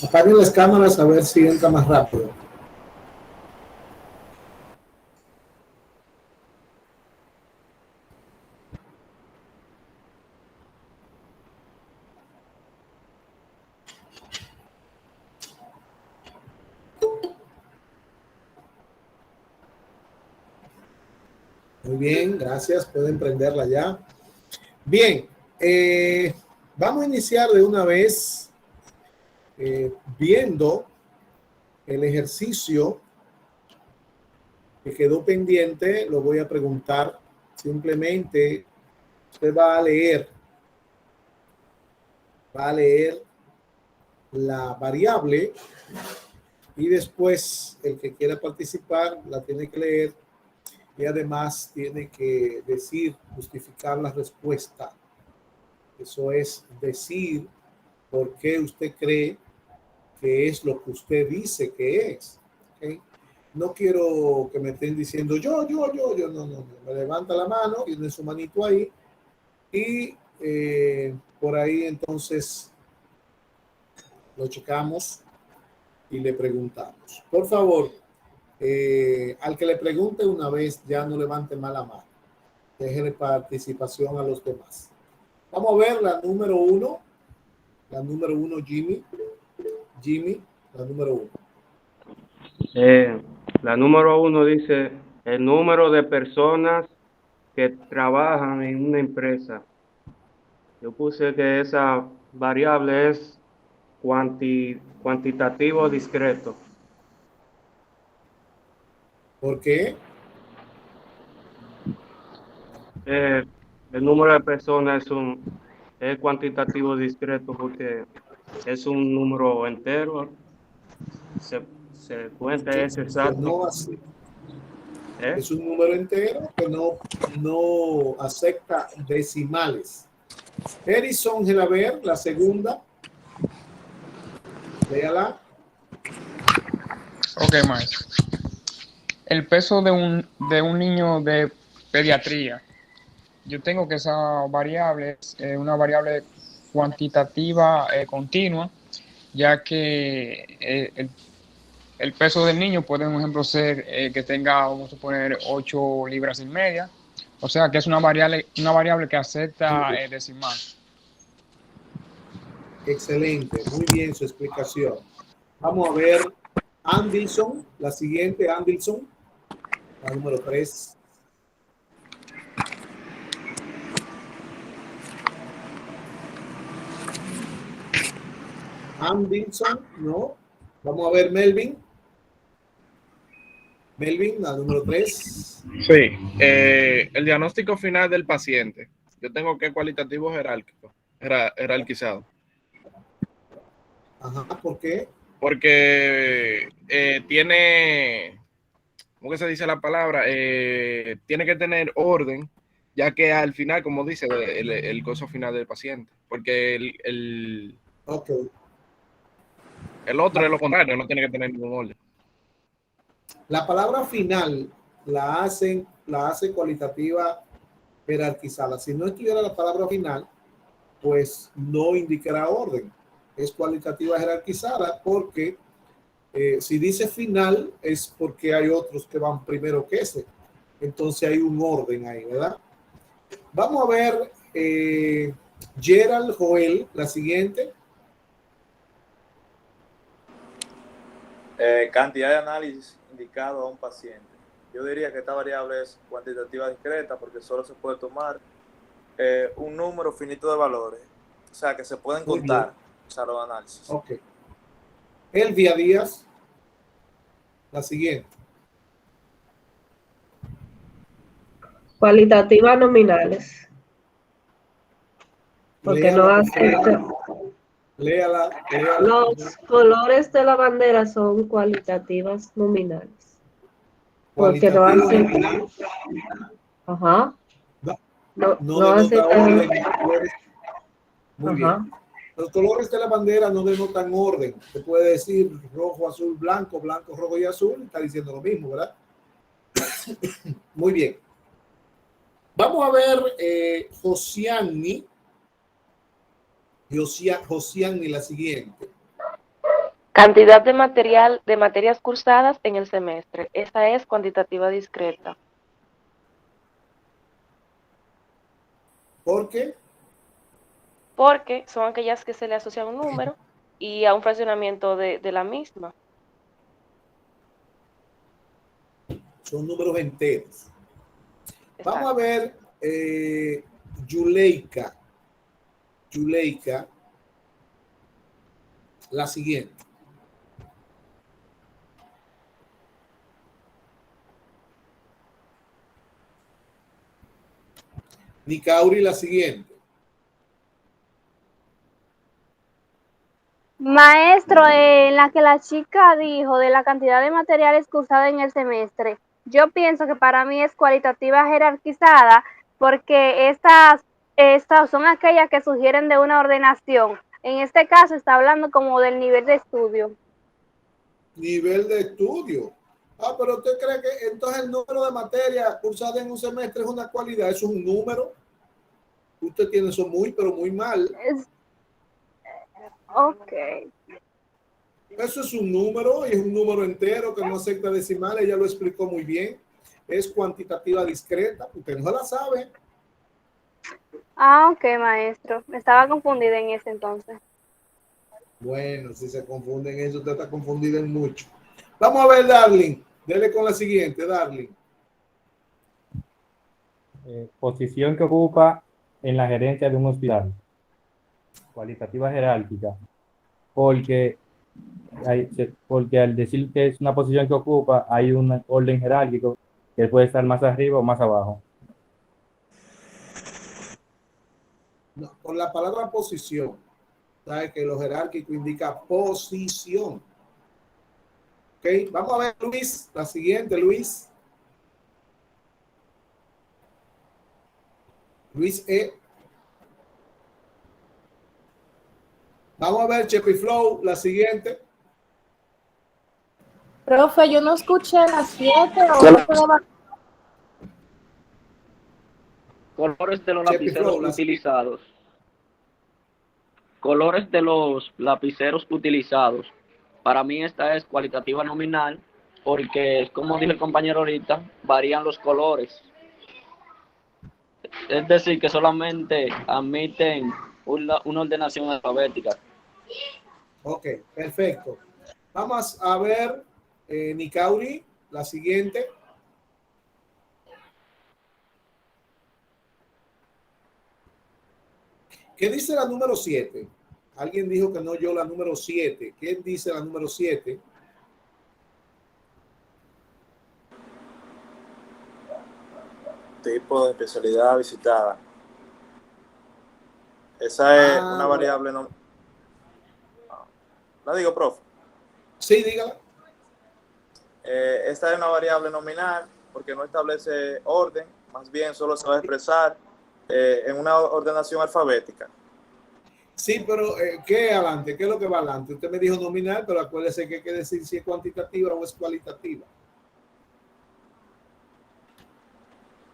Apaguen las cámaras a ver si entra más rápido. Muy bien, gracias. Pueden prenderla ya. Bien, vamos a iniciar de una vez viendo el ejercicio que quedó pendiente. Lo voy a preguntar. Simplemente usted va a leer la variable y después el que quiera participar la tiene que leer y además tiene que decir, justificar la respuesta. Eso es decir por qué usted cree que es lo que usted dice que es. ¿Okay? No quiero que me estén diciendo yo, no. Me levanta la mano, tiene su manito ahí y por ahí entonces lo checamos y le preguntamos. Por favor, al que le pregunte una vez, ya no levante más la mano. Déjele participación a los demás. Vamos a ver la número uno. La número uno, Jimmy. Jimmy, la número uno. La número 1 dice el número de personas que trabajan en una empresa. Yo puse que esa variable es cuantitativo discreto. ¿Por qué? El número de personas es cuantitativo discreto porque es un número entero. Se cuenta, es Que exacto. no hace, es un número entero que no acepta decimales. Edison Gelaber, la segunda. Léala. Ok, maestro. El peso de un niño de pediatría. Yo tengo que esa variable es una variable cuantitativa continua, ya que el peso del niño puede, por ejemplo, ser que tenga, vamos a suponer, 8 libras y media. O sea, que es una variable que acepta decimal. Excelente, muy bien su explicación. Vamos a ver Anderson, la siguiente, Anderson, la número 3. Anderson, no. Vamos a ver Melvin. Melvin, la número 3. Sí, el diagnóstico final del paciente. Yo tengo que cualitativo jerárquico, jerarquizado. Ajá, ¿por qué? Porque tiene, ¿cómo que se dice la palabra? Tiene que tener orden, ya que al final, como dice, el costo final del paciente. Porque Okay. el otro es lo contrario, no tiene que tener ningún orden. La palabra final la hace cualitativa jerarquizada. Si no estuviera la palabra final, pues no indicará orden. Es cualitativa jerarquizada porque si dice final es porque hay otros que van primero que ese. Entonces hay un orden ahí, ¿verdad? Vamos a ver Gerald Joel, la siguiente. Cantidad de análisis indicado a un paciente. Yo diría que esta variable es cuantitativa discreta porque solo se puede tomar un número finito de valores. O sea, que se pueden Muy contar, bien. o sea, los análisis. Ok. Elvia Díaz, la siguiente. Cualitativas nominales. Porque no acepta. Léala. Los colores de la bandera son cualitativas nominales. Porque no acepta. Ajá. No denota orden. Muy Ajá. bien. Los colores de la bandera no denotan orden. Se puede decir rojo, azul, blanco, blanco, rojo y azul. Está diciendo lo mismo, ¿verdad? Muy bien. Vamos a ver Josiani, la siguiente. Cantidad de material de materias cursadas en el semestre. Esa es cuantitativa discreta. ¿Por qué? Porque son aquellas que se le asocia un número y a un fraccionamiento de la misma. Son números enteros. Vamos a Exacto. ver Yuleika. Yuleika, la siguiente. Nicauri, la siguiente. Maestro, en la que la chica dijo de la cantidad de materiales cursados en el semestre, yo pienso que para mí es cualitativa jerarquizada porque estas son aquellas que sugieren de una ordenación. En este caso está hablando como del nivel de estudio. Nivel de estudio. Ah, pero usted cree que entonces el número de materias cursadas en un semestre es una cualidad, eso es un número. Usted tiene eso muy, pero muy mal. Ok. Eso es un número y es un número entero que no acepta decimales. Ella lo explicó muy bien. Es cuantitativa discreta. Usted no la sabe. Ah, ok, maestro. Estaba confundida en ese entonces. Bueno, si se confunden eso, usted está confundido en mucho. Vamos a ver, Darling. Dele con la siguiente, Darling. Posición que ocupa en la gerencia de un hospital. Cualitativa jerárquica. Porque al decir que es una posición que ocupa, hay un orden jerárquico que puede estar más arriba o más abajo. No, con la palabra posición, sabe que lo jerárquico indica posición. Ok, vamos a ver, Luis, la siguiente, Luis. Luis E. Vamos a ver, Chepi Flow, la siguiente. Profe, yo no escuché las 7 o no puedo. Colores de los Chepi lapiceros Flow, la siguiente. utilizados. Colores de los lapiceros utilizados. Para mí esta es cualitativa nominal porque, como dijo el compañero ahorita, varían los colores. Es decir, que solamente admiten una ordenación alfabética. Ok, perfecto. Vamos a ver, Nicauri, la siguiente. ¿Qué dice la número 7? Alguien dijo que no oyó la número 7. ¿Qué dice la número 7? Tipo de especialidad visitada. Esa es una variable no. ¿La digo, profe? Sí, dígala. Esta es una variable nominal porque no establece orden, más bien solo se va a expresar en una ordenación alfabética. Sí, pero ¿qué adelante? ¿Qué es lo que va adelante? Usted me dijo nominal, pero acuérdese que hay que decir si es cuantitativa o es cualitativa.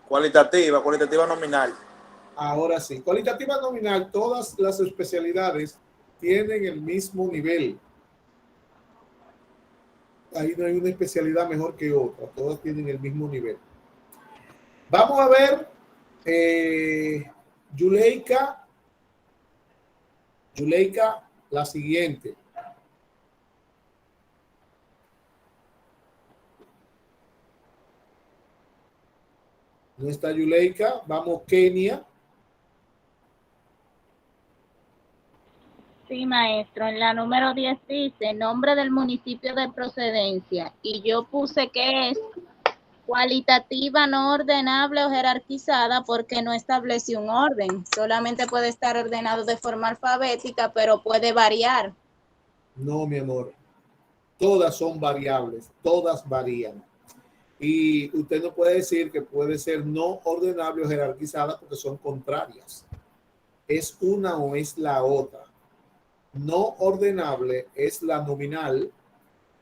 Cualitativa nominal. Ahora sí, cualitativa nominal, todas las especialidades tienen el mismo nivel. Ahí no hay una especialidad mejor que otra, todas tienen el mismo nivel. Vamos a ver, Yuleika, la siguiente. No está Yuleika, vamos Kenia. Sí, maestro, en la número 10 dice nombre del municipio de procedencia y yo puse que es cualitativa, no ordenable o jerarquizada porque no establece un orden, solamente puede estar ordenado de forma alfabética, pero puede variar. No, mi amor, todas son variables, todas varían. Y usted no puede decir que puede ser no ordenable o jerarquizada porque son contrarias. Es una o es la otra. No ordenable es la nominal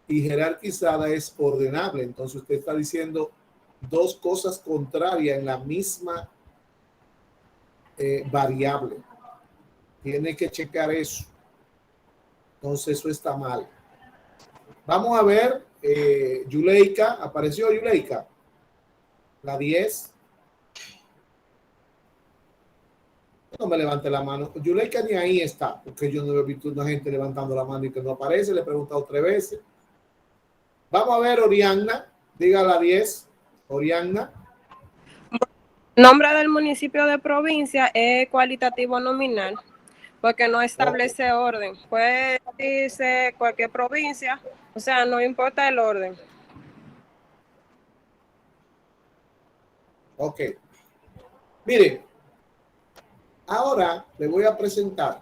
y jerarquizada es ordenable. Entonces usted está diciendo dos cosas contrarias en la misma variable. Tiene que checar eso. Entonces eso está mal. Vamos a ver, Yuleika, ¿apareció Yuleika? La 10. No me levante la mano. Yuleika ni ahí está, porque yo no he visto una gente levantando la mano y que no aparece. Le he preguntado 3 veces. Vamos a ver, Oriana. Diga la 10. Oriana. Nombre del municipio de provincia es cualitativo nominal, porque no establece orden. Puede decirse cualquier provincia, o sea, no importa el orden. Ok. Mire, ahora le voy a presentar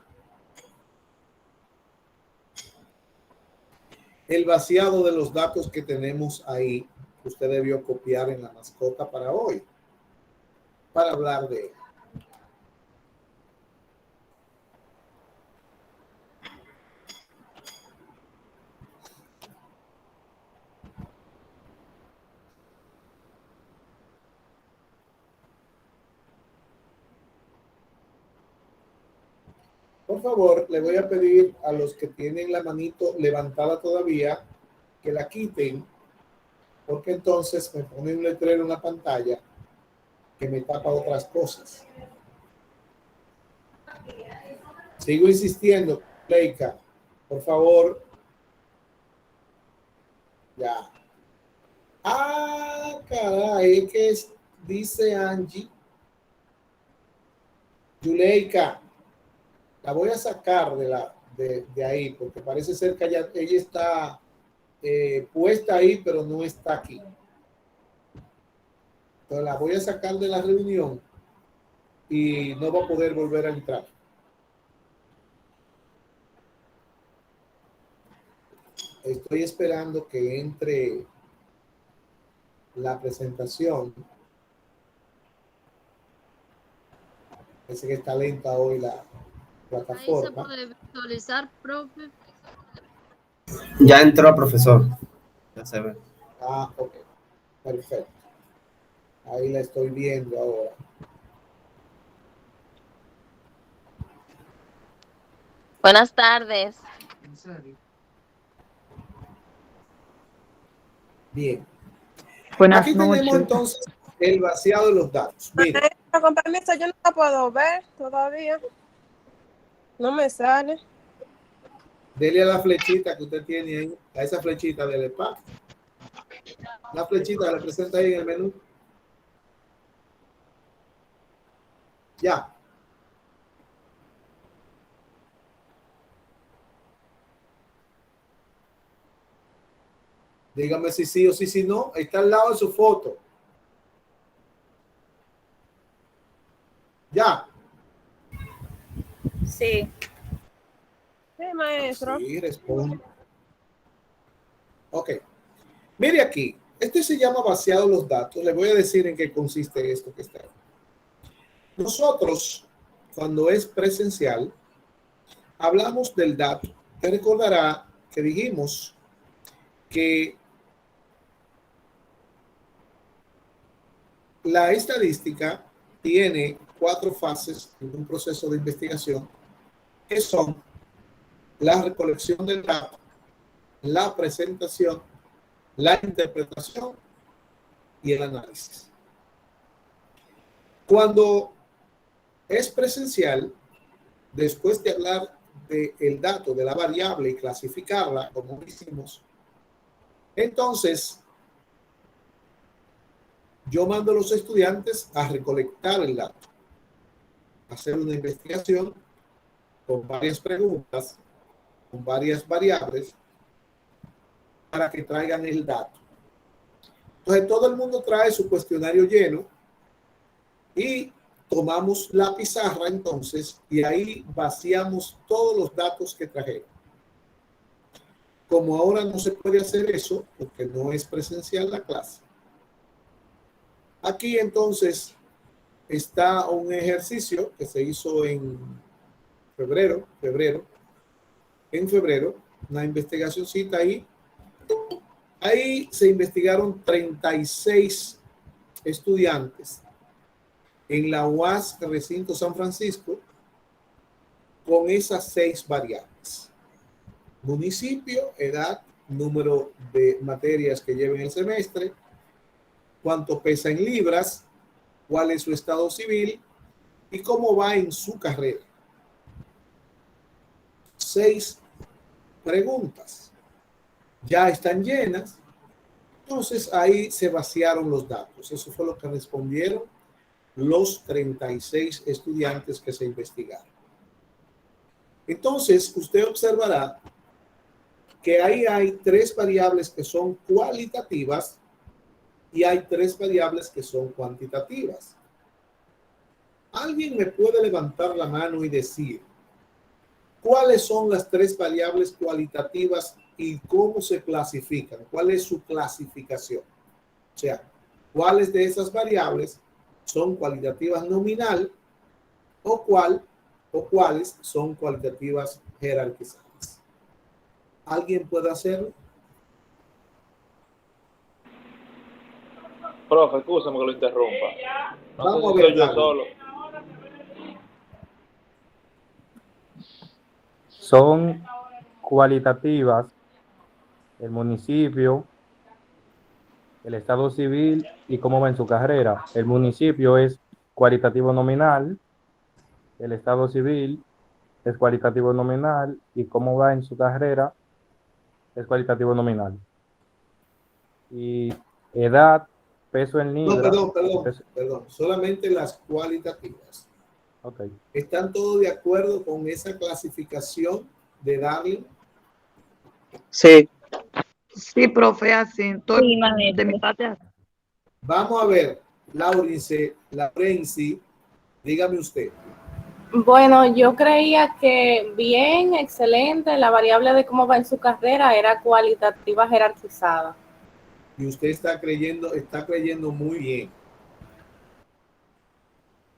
el vaciado de los datos que tenemos ahí, que usted debió copiar en la mascota para hoy, para hablar de él. Por favor, le voy a pedir a los que tienen la manito levantada todavía que la quiten, porque entonces me pone un letrero en la pantalla que me tapa otras cosas. Sigo insistiendo, Leica, por favor. Ya. Ah, caray, es que dice Angie. Yuleika, la voy a sacar de ahí, porque parece ser que ella está puesta ahí, pero no está aquí. Entonces la voy a sacar de la reunión y no va a poder volver a entrar. Estoy esperando que entre la presentación. Parece que está lenta hoy la plataforma. Ahí se puede visualizar, profe. Ya entró, profesor. Ya se ve. Ah, ok. Perfecto. Ahí la estoy viendo ahora. Buenas tardes. Bien. Buenas Aquí noches. tenemos entonces el vaciado de los datos. Mire, Pero con permiso, yo no la puedo ver todavía. No me sale. dele a la flechita que usted tiene ahí, a esa flechita del espacio. La flechita le presenta ahí en el menú. Ya. Dígame si sí o si no. Está al lado de su foto. Ya. Sí. Sí, maestro. Sí, responde. Ok. Mire aquí. Este se llama vaciado los datos. Le voy a decir en qué consiste esto que está ahí. Nosotros, cuando es presencial, hablamos del dato. Te recordará que dijimos que la estadística tiene 4 fases en un proceso de investigación, que son la recolección del dato, la presentación, la interpretación y el análisis. Cuando es presencial, después de hablar del dato, de la variable y clasificarla, como hicimos, entonces yo mando a los estudiantes a recolectar el dato, hacer una investigación con varias preguntas, con varias variables, para que traigan el dato. Entonces todo el mundo trae su cuestionario lleno y tomamos la pizarra entonces y ahí vaciamos todos los datos que trajeron. Como ahora no se puede hacer eso porque no es presencial la clase, aquí entonces está un ejercicio que se hizo en febrero, una investigacióncita ahí. Ahí se investigaron 36 estudiantes en la UAS Recinto San Francisco con esas 6 variables: municipio, edad, número de materias que lleven el semestre, cuánto pesa en libras, cuál es su estado civil y cómo va en su carrera. 6 preguntas. Ya están llenas. Entonces ahí se vaciaron los datos. Eso fue lo que respondieron los 36 estudiantes que se investigaron. Entonces usted observará que ahí hay 3 variables que son cualitativas y hay 3 variables que son cuantitativas. ¿Alguien me puede levantar la mano y decir cuáles son las 3 variables cualitativas y cómo se clasifican? ¿Cuál es su clasificación? O sea, ¿cuáles de esas variables son cualitativas nominal o cuáles son cualitativas jerarquizadas? ¿Alguien puede hacerlo? Profe, escúchame que lo interrumpa. No Vamos sé a si ver, soy yo dale. solo. Son cualitativas el municipio, el estado civil y cómo va en su carrera. El municipio es cualitativo nominal, el estado civil es cualitativo nominal y cómo va en su carrera es cualitativo nominal. Y edad, peso en No, libras. perdón. Solamente las cualitativas. Okay. ¿Están todos de acuerdo con esa clasificación de Darling? Sí. Sí, profe, así. De mi parte. Vamos a ver, Laurenci, dígame usted. Bueno, yo creía que bien, excelente, la variable de cómo va en su carrera era cualitativa jerarquizada. Y usted está creyendo muy bien.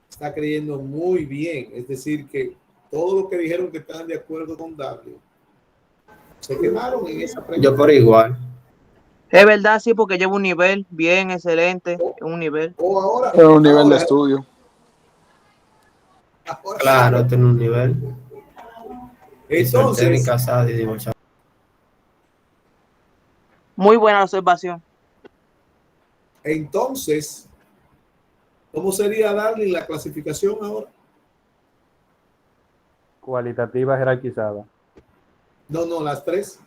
Está creyendo muy bien. Es decir, que todo lo que dijeron que estaban de acuerdo con Darling se quemaron en esa pregunta. Yo por igual. Es verdad, sí, porque llevo un nivel bien, excelente, un nivel. Es un nivel de estudio. Claro, tiene un nivel. Entonces, casado y divorciado. Muy buena la observación. Entonces, ¿cómo sería Darling la clasificación ahora? Cualitativa jerarquizada. No, las 3.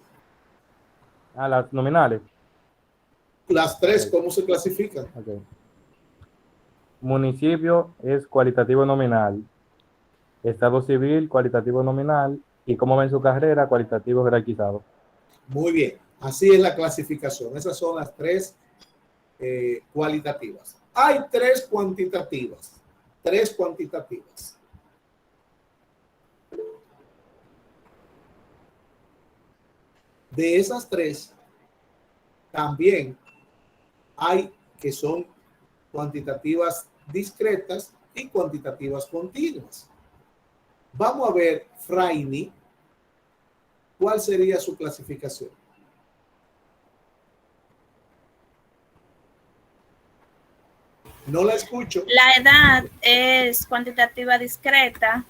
Ah, las nominales. Las 3, ¿cómo se clasifican? Okay. Municipio es cualitativo nominal. Estado civil, cualitativo nominal. Y cómo va en su carrera, cualitativo jerarquizado. Muy bien. Así es la clasificación. Esas son las 3 cualitativas. Hay 3 cuantitativas. 3 cuantitativas. De esas 3, también hay que son cuantitativas discretas y cuantitativas continuas. Vamos a ver, Fraini, ¿cuál sería su clasificación? No la escucho. La edad es cuantitativa discreta.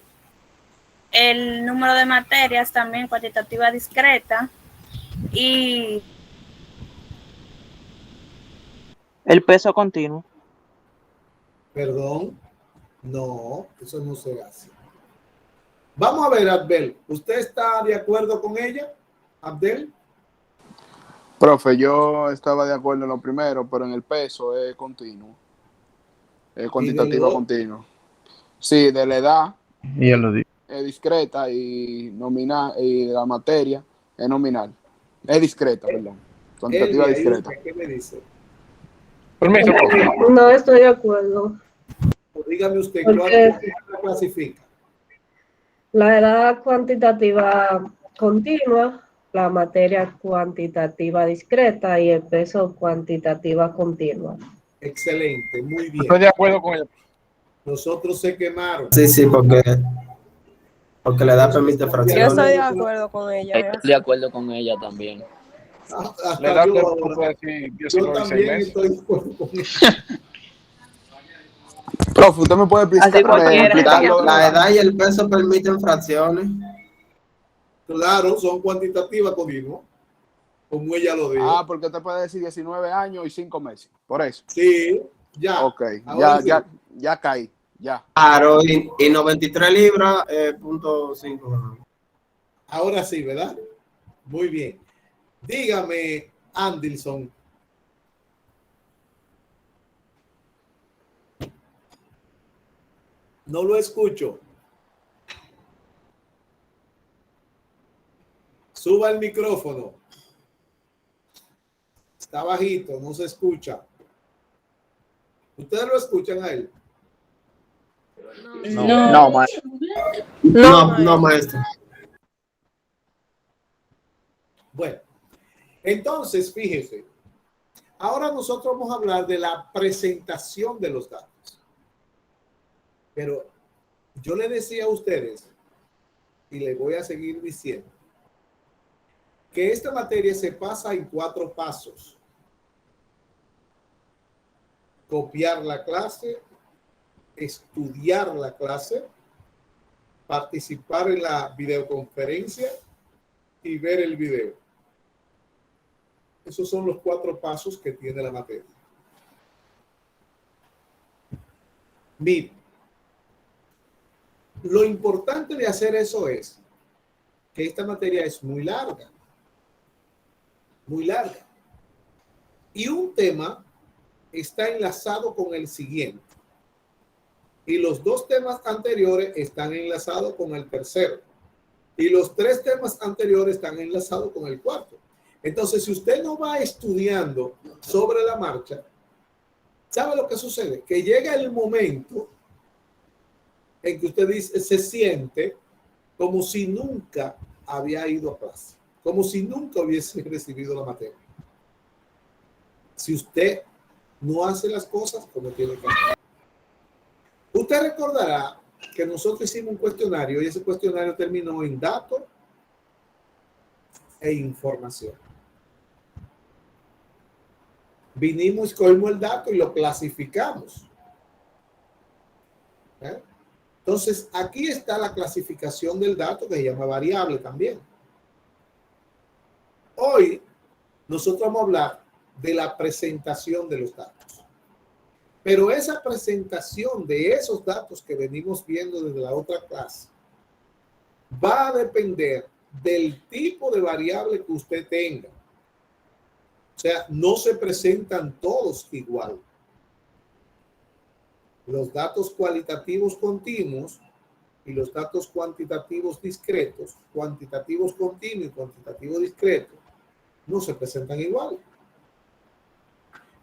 El número de materias también cuantitativa discreta. Y El peso continuo. Perdón. No, eso no se hace. Vamos a ver, Abdel. ¿Usted está de acuerdo con ella, Abdel? Profe, yo estaba de acuerdo en lo primero, pero en el peso es continuo. Es cuantitativo continuo. Sí, de la edad Y él lo dijo. es discreta y nominal, y de la materia es nominal. Es discreta, perdón. Cuantitativa discreta. ¿Qué me dice? Permiso, profe. No estoy de acuerdo. Dígame usted, Porque ¿cuál la clasifica? la edad cuantitativa continua, la materia cuantitativa discreta y el peso cuantitativa continua. Excelente, muy bien. Estoy de acuerdo con ella. Nosotros se quemaron. Sí, porque la edad permite Yo fraccionar. estoy de acuerdo con ella. Estoy de acuerdo con ella también. Hasta La edad yo de ahora. decir Yo 19 y 6 también meses. estoy de acuerdo con ella. Profe, ¿usted me puede explicar La edad y el peso permiten fracciones. Claro, son cuantitativas continua. como ella lo dijo. Ah, porque te puede decir 19 años y 5 meses. Por eso. Sí, ya. Ok, Ahora sí. ya caí. Ya. Claro, y 93 libras, punto 5. Ahora sí, ¿verdad? Muy bien. Dígame, Anderson. No lo escucho. Suba el micrófono. Está bajito, no se escucha. ¿Ustedes lo escuchan a él? No, maestro. No, maestro. Bueno, entonces, fíjese. Ahora nosotros vamos a hablar de la presentación de los datos. Pero yo le decía a ustedes, y le voy a seguir diciendo, que esta materia se pasa en 4 pasos. Copiar la clase, estudiar la clase, participar en la videoconferencia y ver el video. Esos son los 4 pasos que tiene la materia. Mire, lo importante de hacer eso es que esta materia es muy larga. Muy larga. Y un tema está enlazado con el siguiente. Y los 2 temas anteriores están enlazados con el tercero. Y los 3 temas anteriores están enlazados con el cuarto. Entonces, si usted no va estudiando sobre la marcha, ¿sabe lo que sucede? Que llega el momento en que usted dice, se siente como si nunca había ido a clase, como si nunca hubiese recibido la materia. Si usted no hace las cosas como tiene que hacer. Usted recordará que nosotros hicimos un cuestionario y ese cuestionario terminó en datos e información. Vinimos, cogimos el dato y lo clasificamos. Entonces, aquí está la clasificación del dato que se llama variable también. Hoy, nosotros vamos a hablar de la presentación de los datos. Pero esa presentación de esos datos que venimos viendo desde la otra clase va a depender del tipo de variable que usted tenga. O sea, no se presentan todos igual. Los datos cualitativos continuos y los datos cuantitativos discretos, cuantitativos continuos y cuantitativos discretos, no se presentan igual.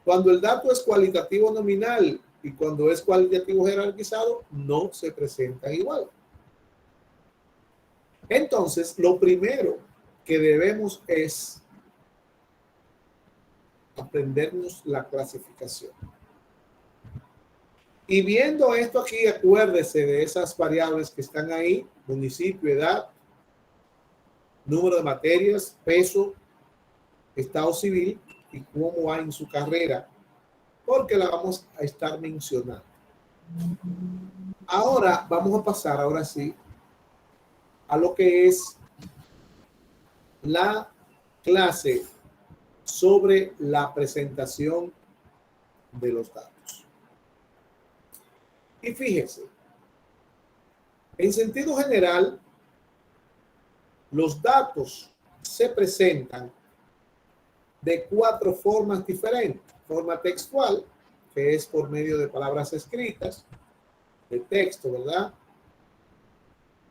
Cuando el dato es cualitativo nominal y cuando es cualitativo jerarquizado, no se presentan igual. Entonces, lo primero que debemos es aprendernos la clasificación. Y viendo esto aquí, acuérdese de esas variables que están ahí: municipio, edad, número de materias, peso, estado civil y cómo va en su carrera, porque la vamos a estar mencionando. Ahora vamos a pasar, ahora sí, a lo que es la clase sobre la presentación de los datos. Y fíjense, en sentido general, los datos se presentan de 4 formas diferentes. Forma textual, que es por medio de palabras escritas, de texto, ¿verdad?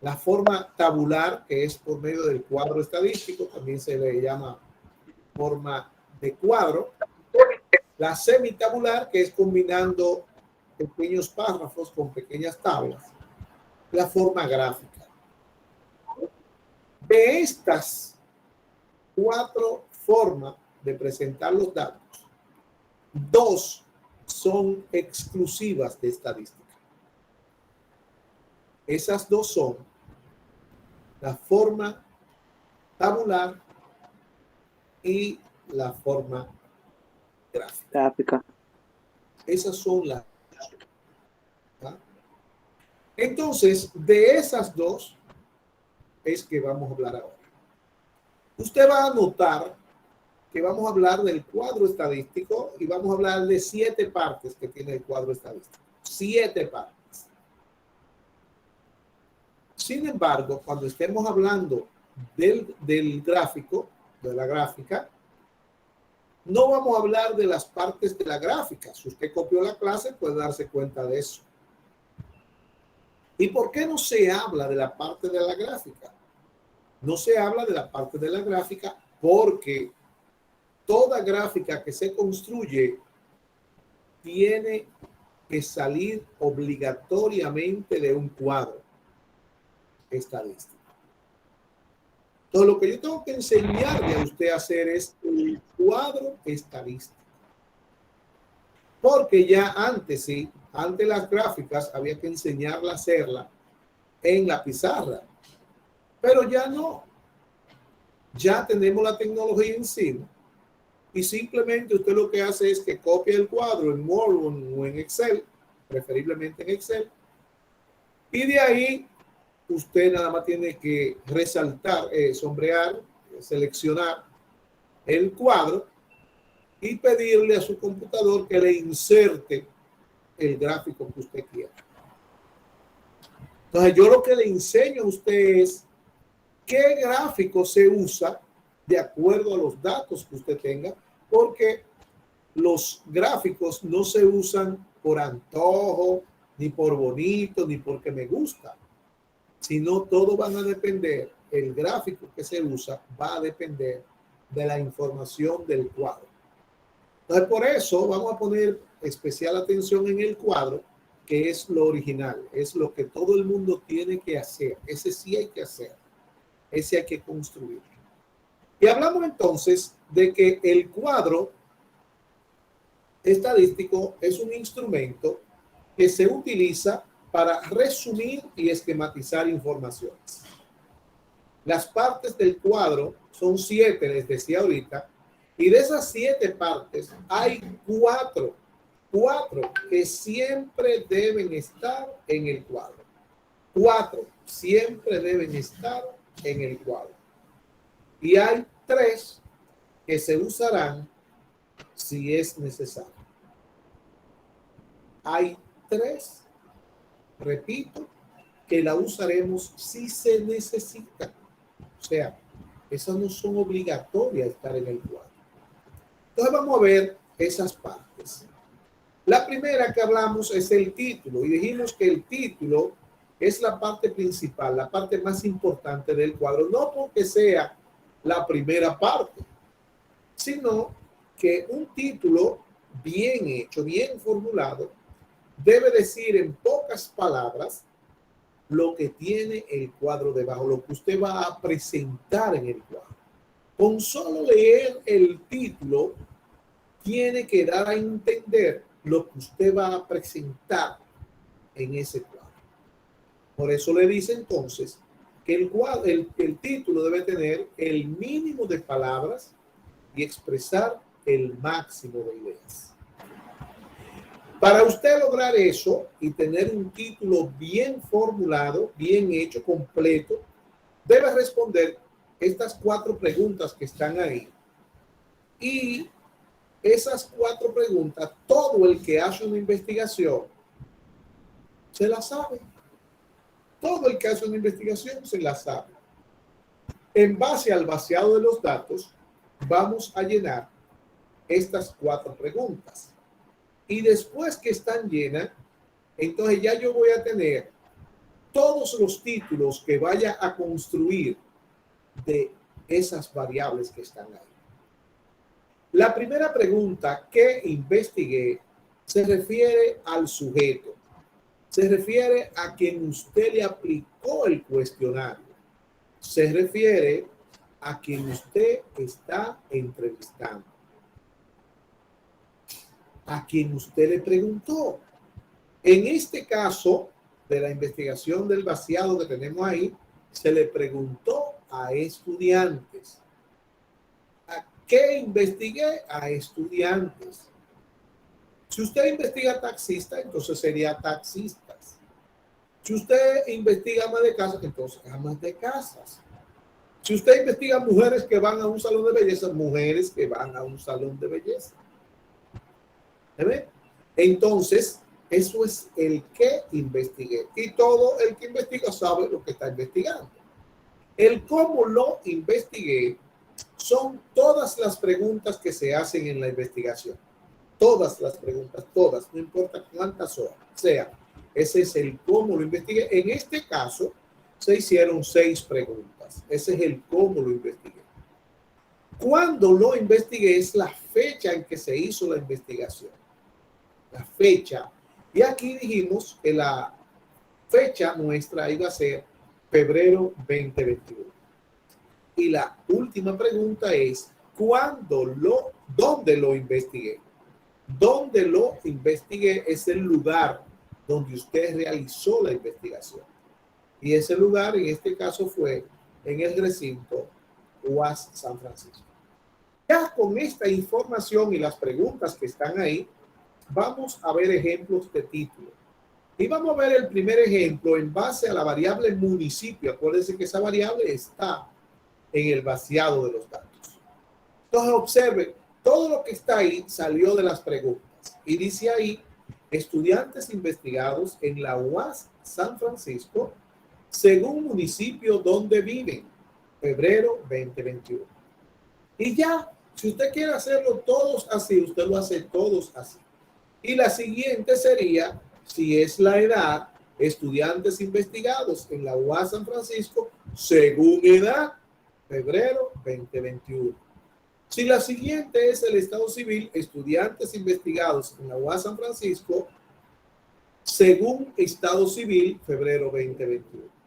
La forma tabular, que es por medio del cuadro estadístico, también se le llama forma de cuadro. La semitabular, que es combinando pequeños párrafos con pequeñas tablas. La forma gráfica. De estas 4 formas de presentar los datos, 2 son exclusivas de estadística. Esas 2 son la forma tabular y la forma gráfica. Esas son las. Entonces, de esas 2 es que vamos a hablar ahora. Usted va a notar que vamos a hablar del cuadro estadístico y vamos a hablar de 7 partes que tiene el cuadro estadístico. 7 partes. Sin embargo, cuando estemos hablando del gráfico, de la gráfica, no vamos a hablar de las partes de la gráfica. Si usted copió la clase, puede darse cuenta de eso. ¿Y por qué no se habla de la parte de la gráfica? No se habla de la parte de la gráfica porque toda gráfica que se construye tiene que salir obligatoriamente de un cuadro estadístico. Entonces, lo que yo tengo que enseñarle a usted a hacer es el cuadro estadístico. Porque ya antes, sí, antes las gráficas había que enseñarla a hacerla en la pizarra. Pero ya no. Ya tenemos la tecnología encima. Y simplemente usted lo que hace es que copia el cuadro en Word o en Excel, preferiblemente en Excel. Y de ahí usted nada más tiene que resaltar, sombrear, seleccionar el cuadro y pedirle a su computador que le inserte el gráfico que usted quiera. Entonces, yo lo que le enseño a usted es qué gráfico se usa de acuerdo a los datos que usted tenga, porque los gráficos no se usan por antojo, ni por bonito, ni porque me gusta, sino todo van a depender, el gráfico que se usa va a depender de la información del cuadro. Entonces, por eso vamos a poner especial atención en el cuadro, que es lo original, es lo que todo el mundo tiene que hacer. Ese sí hay que hacer, ese hay que construir. Y hablamos entonces de que el cuadro estadístico es un instrumento que se utiliza para resumir y esquematizar informaciones. Las partes del cuadro son 7, les decía ahorita, y de esas 7 partes hay 4 que siempre deben estar en el cuadro. 4 siempre deben estar en el cuadro. Y hay 3 que se usarán si es necesario. Hay 3, repito, que la usaremos si se necesita. O sea, esas no son obligatorias estar en el cuadro. Entonces vamos a ver esas partes. La primera que hablamos es el título y dijimos que el título es la parte principal, la parte más importante del cuadro, no porque sea la primera parte, sino que un título bien hecho, bien formulado, debe decir en pocas palabras lo que tiene el cuadro debajo, lo que usted va a presentar en el cuadro. Con solo leer el título, tiene que dar a entender lo que usted va a presentar en ese cuadro. Por eso le dice entonces que el título debe tener el mínimo de palabras y expresar el máximo de ideas. Para usted lograr eso y tener un título bien formulado, bien hecho, completo, debe responder estas 4 preguntas que están ahí. Y esas 4 preguntas, todo el que hace una investigación se la sabe. Todo el que hace una investigación se la sabe. En base al vaciado de los datos, vamos a llenar estas 4 preguntas. Y después que están llenas, entonces ya yo voy a tener todos los títulos que vaya a construir de esas variables que están ahí. La primera pregunta que investigué se refiere al sujeto. Se refiere a quien usted le aplicó el cuestionario. Se refiere a quien usted está entrevistando. A quien usted le preguntó. En este caso de la investigación del vaciado que tenemos ahí, se le preguntó a estudiantes. ¿A qué investigué? A estudiantes. Si usted investiga taxista, entonces sería taxistas. Si usted investiga ama de casa, entonces amas de casas. Si usted investiga mujeres que van a un salón de belleza, mujeres que van a un salón de belleza. ¿Ve? Entonces, eso es el que investigué. Y todo el que investiga sabe lo que está investigando. El cómo lo investigué son todas las preguntas que se hacen en la investigación. Todas las preguntas, todas, no importa cuántas horas. O sea, ese es el cómo lo investigué. En este caso, se hicieron 6 preguntas. Ese es el cómo lo investigué. Cuando lo investigué es la fecha en que se hizo la investigación. La fecha. Y aquí dijimos que la fecha nuestra iba a ser febrero 2021. Y la última pregunta es, ¿dónde lo investigué? Donde lo investigué es el lugar donde usted realizó la investigación. Y ese lugar en este caso fue en el recinto UAS San Francisco. Ya con esta información y las preguntas que están ahí, vamos a ver ejemplos de título. Y vamos a ver el primer ejemplo en base a la variable municipio. Acuérdense que esa variable está en el vaciado de los datos. Entonces observe, todo lo que está ahí salió de las preguntas. Y dice ahí, estudiantes investigados en la UAS San Francisco, según municipio donde viven, febrero 2021. Y ya, si usted quiere hacerlo todos así, usted lo hace todos así. Y la siguiente sería, si es la edad, estudiantes investigados en la UAS San Francisco, según edad, febrero 2021. Si la siguiente es el estado civil, estudiantes investigados en la UAS San Francisco, según estado civil, febrero 2021.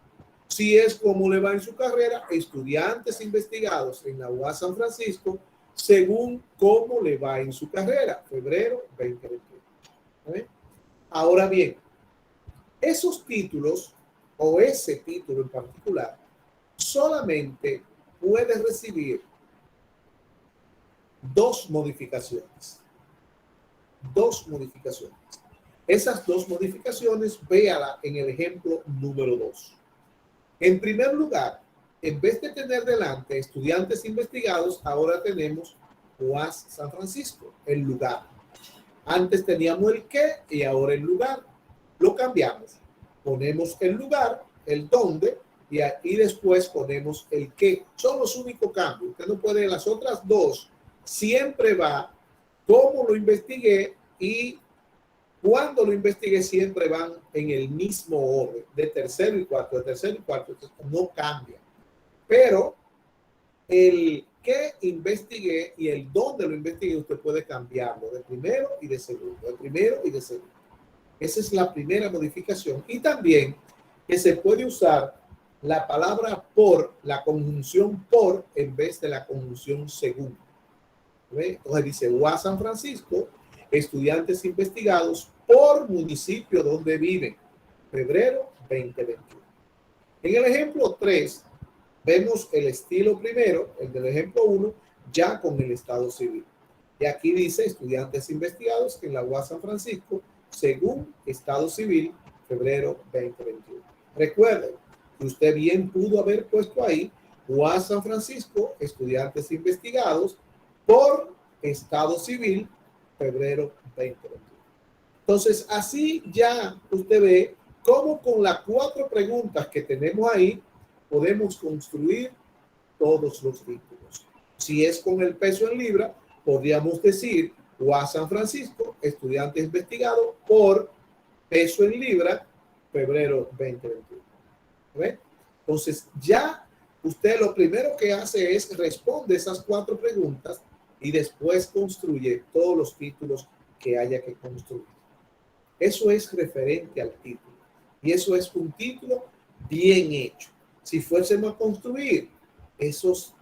Si es como le va en su carrera, estudiantes investigados en la UAS San Francisco, según cómo le va en su carrera, febrero 2021. ¿Eh? Ahora bien, esos títulos o ese título en particular solamente puede recibir 2 modificaciones. 2 modificaciones. Esas 2 modificaciones, véala en el ejemplo número 2. En primer lugar, en vez de tener delante estudiantes investigados, ahora tenemos UAS San Francisco, el lugar. Antes teníamos el qué y ahora el lugar. Lo cambiamos. Ponemos el lugar, el dónde y después ponemos el qué. Son los únicos cambios. Usted no puede, las otras 2 siempre va cómo lo investigué y cuando lo investigué siempre van en el mismo orden, de tercero y cuarto, no cambia. Pero el que investigué y el dónde lo investigué, usted puede cambiarlo de primero y de segundo, de primero y de segundo. Esa es la primera modificación. Y también que se puede usar la palabra por, la conjunción por, en vez de la conjunción según. ¿Ve? Entonces dice UAS San Francisco, estudiantes investigados por municipio donde viven, febrero 2021. En el ejemplo 3, vemos el estilo primero, el del ejemplo 1, ya con el estado civil. Y aquí dice estudiantes investigados en la UAS San Francisco, según estado civil, febrero 2021. Recuerden que usted bien pudo haber puesto ahí UAS San Francisco, estudiantes investigados por estado civil, febrero 2021. Entonces, así ya usted ve cómo con las 4 preguntas que tenemos ahí podemos construir todos los títulos. Si es con el peso en libra, podríamos decir UAS San Francisco, estudiante investigado por peso en libra, febrero 2021. ¿Ve? Entonces, ya usted lo primero que hace es responde esas 4 preguntas y después construye todos los títulos que haya que construir. Eso es referente al título. Y eso es un título bien hecho. Si fuésemos a construir esas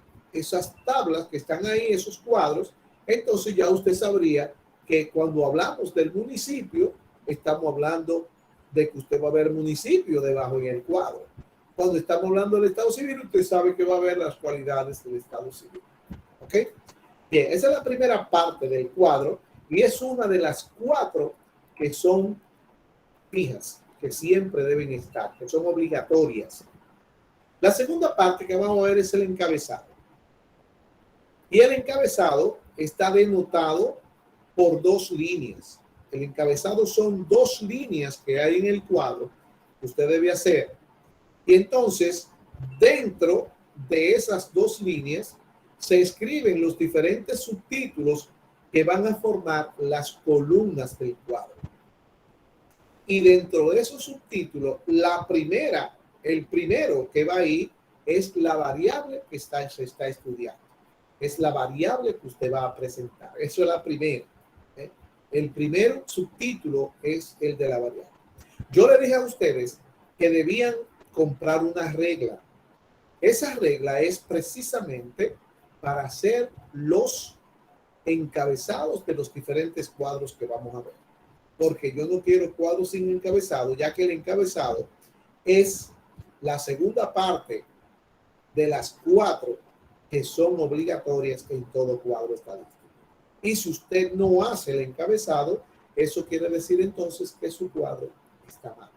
tablas que están ahí, esos cuadros, entonces ya usted sabría que cuando hablamos del municipio, estamos hablando de que usted va a ver municipio debajo en el cuadro. Cuando estamos hablando del estado civil, usted sabe que va a ver las cualidades del estado civil. ¿Ok? Bien, esa es la primera parte del cuadro y es una de las 4 que son fijas, que siempre deben estar, que son obligatorias. La segunda parte que vamos a ver es el encabezado. Y el encabezado está denotado por dos líneas. El encabezado son dos líneas que hay en el cuadro que usted debe hacer. Y entonces, dentro de esas dos líneas, se escriben los diferentes subtítulos que van a formar las columnas del cuadro. Y dentro de esos subtítulos, el primero que va ahí es la variable que se está estudiando. Es la variable que usted va a presentar. Eso es la primera. El primer subtítulo es el de la variable. Yo le dije a ustedes que debían comprar una regla. Esa regla es precisamente para hacer los encabezados de los diferentes cuadros que vamos a ver. Porque yo no quiero cuadros sin encabezado, ya que el encabezado es la segunda parte de las 4 que son obligatorias en todo cuadro estadístico. Y si usted no hace el encabezado, eso quiere decir entonces que su cuadro está mal.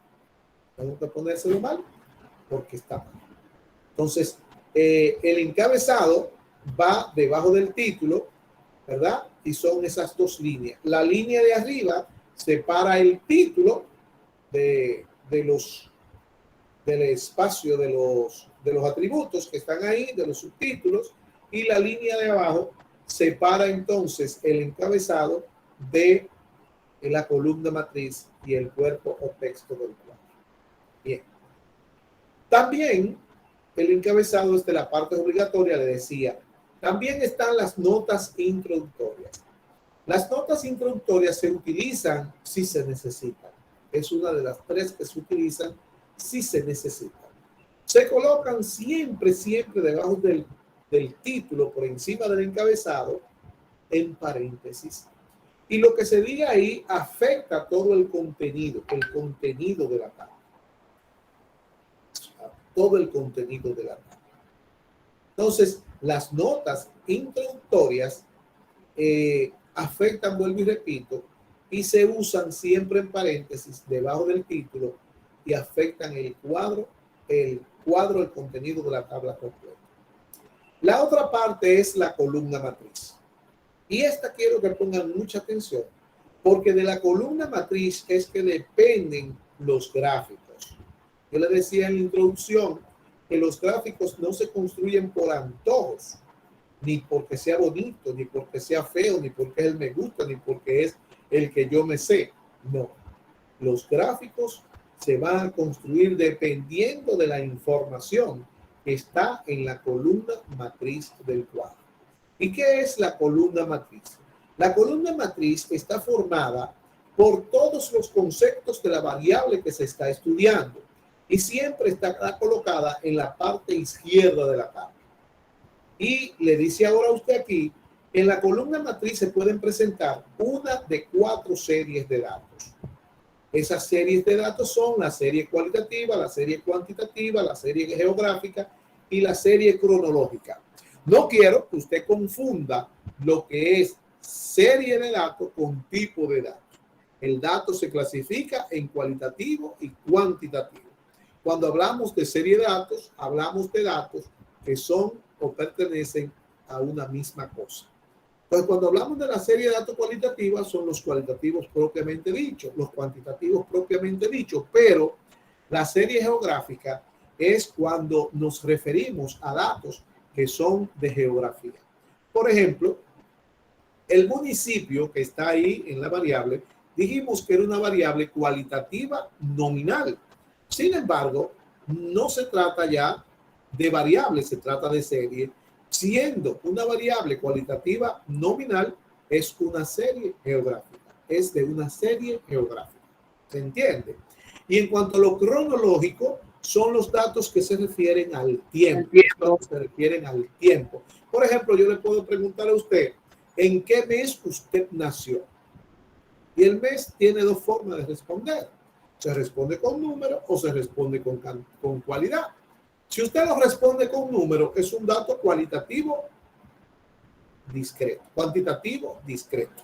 Tengo que ponérselo mal porque está mal. Entonces, el encabezado va debajo del título, ¿verdad? Y son esas dos líneas. La línea de arriba separa el título del espacio de los atributos que están ahí, de los subtítulos, y la línea de abajo separa entonces el encabezado de la columna matriz y el cuerpo o texto del cuadro. Bien. También el encabezado es de la parte obligatoria, le decía. También están las notas introductorias. Las notas introductorias se utilizan si se necesitan. Es una de las 3 que se utilizan si se necesitan. Se colocan siempre debajo del título, por encima del encabezado, en paréntesis. Y lo que se diga ahí afecta todo el contenido de la tabla. Todo el contenido de la tabla. Entonces, las notas introductorias afectan, vuelvo y repito, y se usan siempre en paréntesis debajo del título y afectan el contenido de la tabla completa. La otra parte es la columna matriz. Y esta quiero que pongan mucha atención, porque de la columna matriz es que dependen los gráficos. Yo le decía en la introducción que los gráficos no se construyen por antojos, ni porque sea bonito, ni porque sea feo, ni porque es el me gusta, ni porque es el que yo me sé. No. Los gráficos se van a construir dependiendo de la información que está en la columna matriz del cuadro. ¿Y qué es la columna matriz? La columna matriz está formada por todos los conceptos de la variable que se está estudiando y siempre está colocada en la parte izquierda de la tabla. Y le dice ahora a usted aquí, en la columna matriz se pueden presentar una de 4 series de datos. Esas series de datos son la serie cualitativa, la serie cuantitativa, la serie geográfica y la serie cronológica. No quiero que usted confunda lo que es serie de datos con tipo de datos. El dato se clasifica en cualitativo y cuantitativo. Cuando hablamos de serie de datos, hablamos de datos que son o pertenecen a una misma cosa. Entonces, cuando hablamos de la serie de datos cualitativa, son los cualitativos propiamente dichos, los cuantitativos propiamente dichos, pero la serie geográfica es cuando nos referimos a datos que son de geografía. Por ejemplo, el municipio que está ahí en la variable, dijimos que era una variable cualitativa nominal. Sin embargo, no se trata ya de variable, se trata de serie, siendo una variable cualitativa nominal, es una serie geográfica, es de una serie geográfica. ¿Se entiende? Y en cuanto a lo cronológico, son los datos que se refieren al tiempo. Se refieren al tiempo. Por ejemplo, yo le puedo preguntar a usted, ¿en qué mes usted nació? Y el mes tiene 2 formas de responder. Se responde con número o se responde con cualidad. Si usted lo responde con número, es un dato cualitativo discreto, cuantitativo discreto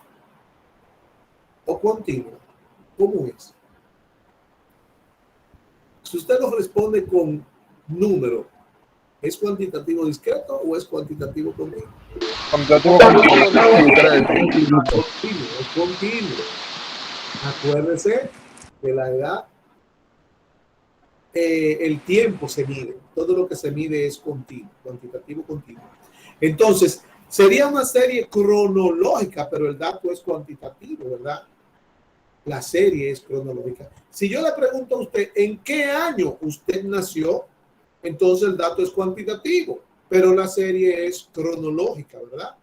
o continuo. ¿Cómo es? Si usted lo responde con número, ¿Es cuantitativo discreto o es cuantitativo continuo? Cuantitativo discreto. Continuo, es continuo. Acuérdese de la edad. El tiempo se mide. Todo lo que se mide es continuo, cuantitativo continuo. Entonces, sería una serie cronológica, pero el dato es cuantitativo, ¿verdad? La serie es cronológica. Si yo le pregunto a usted en qué año usted nació, entonces el dato es cuantitativo, pero la serie es cronológica, ¿verdad?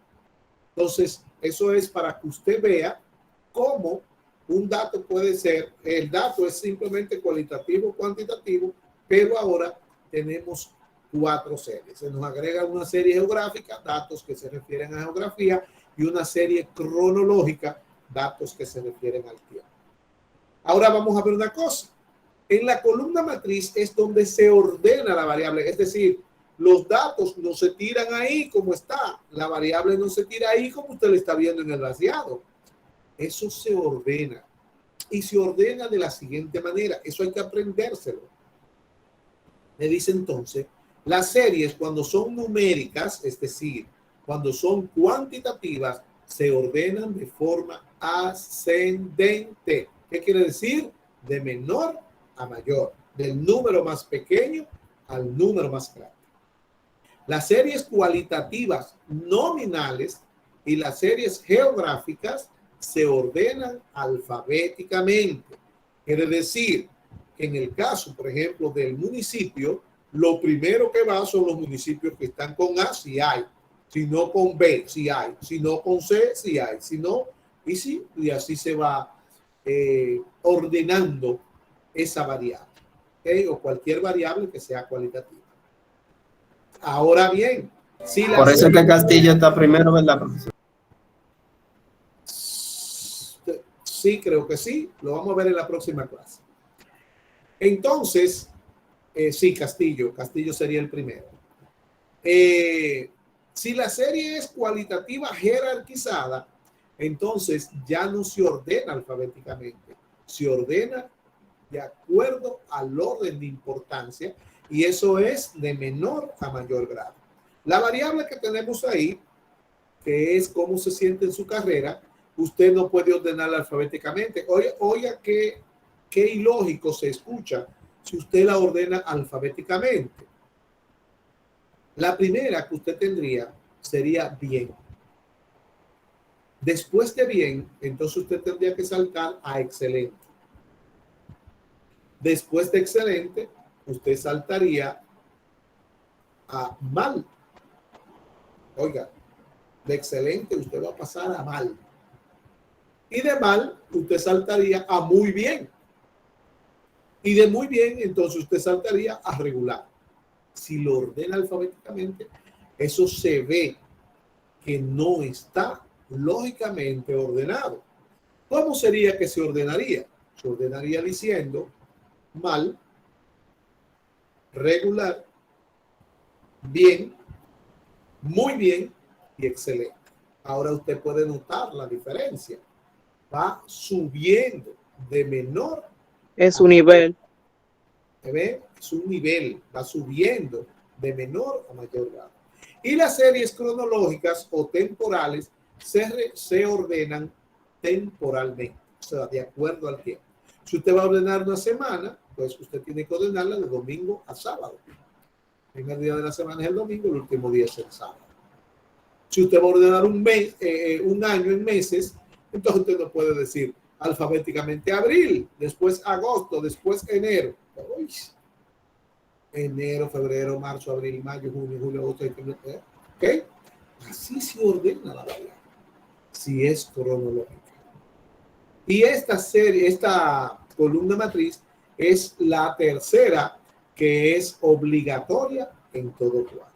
Entonces, eso es para que usted vea cómo un dato puede ser, el dato es simplemente cualitativo, cuantitativo, pero ahora tenemos 4 series. Se nos agrega una serie geográfica, datos que se refieren a geografía, y una serie cronológica, datos que se refieren al tiempo. Ahora vamos a ver una cosa. En la columna matriz es donde se ordena la variable, es decir, los datos no se tiran ahí como está, la variable no se tira ahí como usted lo está viendo en el vaciado. Eso se ordena y se ordena de la siguiente manera. Eso hay que aprendérselo. Me dice entonces, las series cuando son numéricas, es decir, cuando son cuantitativas, se ordenan de forma ascendente. ¿Qué quiere decir? De menor a mayor, del número más pequeño al número más grande. Las series cualitativas nominales y las series geográficas se ordenan alfabéticamente. Quiere decir que en el caso, por ejemplo, del municipio, lo primero que va son los municipios que están con A, si hay, si no con B, si hay, si no con C, si hay, si no, y sí, y así se va ordenando esa variable, ¿okay? O cualquier variable que sea cualitativa. Ahora bien, si la por eso es que Castillo está primero, ¿verdad, profesor? Sí, creo que sí. Lo vamos a ver en la próxima clase. Entonces, sí, Castillo sería el primero. Si la serie es cualitativa jerarquizada, entonces ya no se ordena alfabéticamente, se ordena de acuerdo al orden de importancia, y eso es de menor a mayor grado. La variable que tenemos ahí, que es cómo se siente en su carrera, usted no puede ordenarla alfabéticamente. Oiga qué ilógico se escucha si usted la ordena alfabéticamente. La primera que usted tendría sería bien. Después de bien, entonces usted tendría que saltar a excelente. Después de excelente, usted saltaría a mal. Oiga, de excelente usted va a pasar a mal. Y de mal, usted saltaría a muy bien. Y de muy bien, entonces usted saltaría a regular. Si lo ordena alfabéticamente, eso se ve que no está lógicamente ordenado. ¿Cómo sería que se ordenaría? Se ordenaría diciendo mal, regular, bien, muy bien y excelente. Ahora usted puede notar la diferencia. Va subiendo de menor. Es un nivel. ¿Ve? Es un nivel, va subiendo de menor a mayor grado. Y las series cronológicas o temporales se ordenan temporalmente, o sea, de acuerdo al tiempo. Si usted va a ordenar una semana, pues usted tiene que ordenarla de domingo a sábado. El primer día de la semana es el domingo, el último día es el sábado. Si usted va a ordenar un mes, un año en meses, entonces usted no puede decir alfabéticamente abril, después agosto, después enero. Uy. Enero, febrero, marzo, abril, mayo, junio, julio, agosto, septiembre. ¿Ok? Así se ordena la variable, si es cronológica. Y esta columna matriz es la tercera, que es obligatoria en todo cuadro.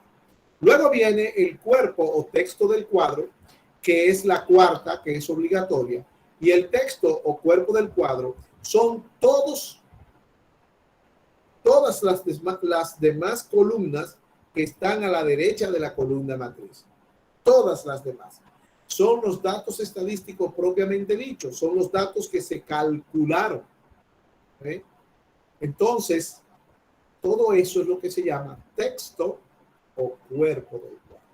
Luego viene el cuerpo o texto del cuadro, que es la cuarta, que es obligatoria. Y el texto o cuerpo del cuadro son todas las demás columnas que están a la derecha de la columna matriz. Todas las demás. Son los datos estadísticos propiamente dichos. Son los datos que se calcularon. ¿Eh? Entonces, todo eso es lo que se llama texto o cuerpo del cuadro.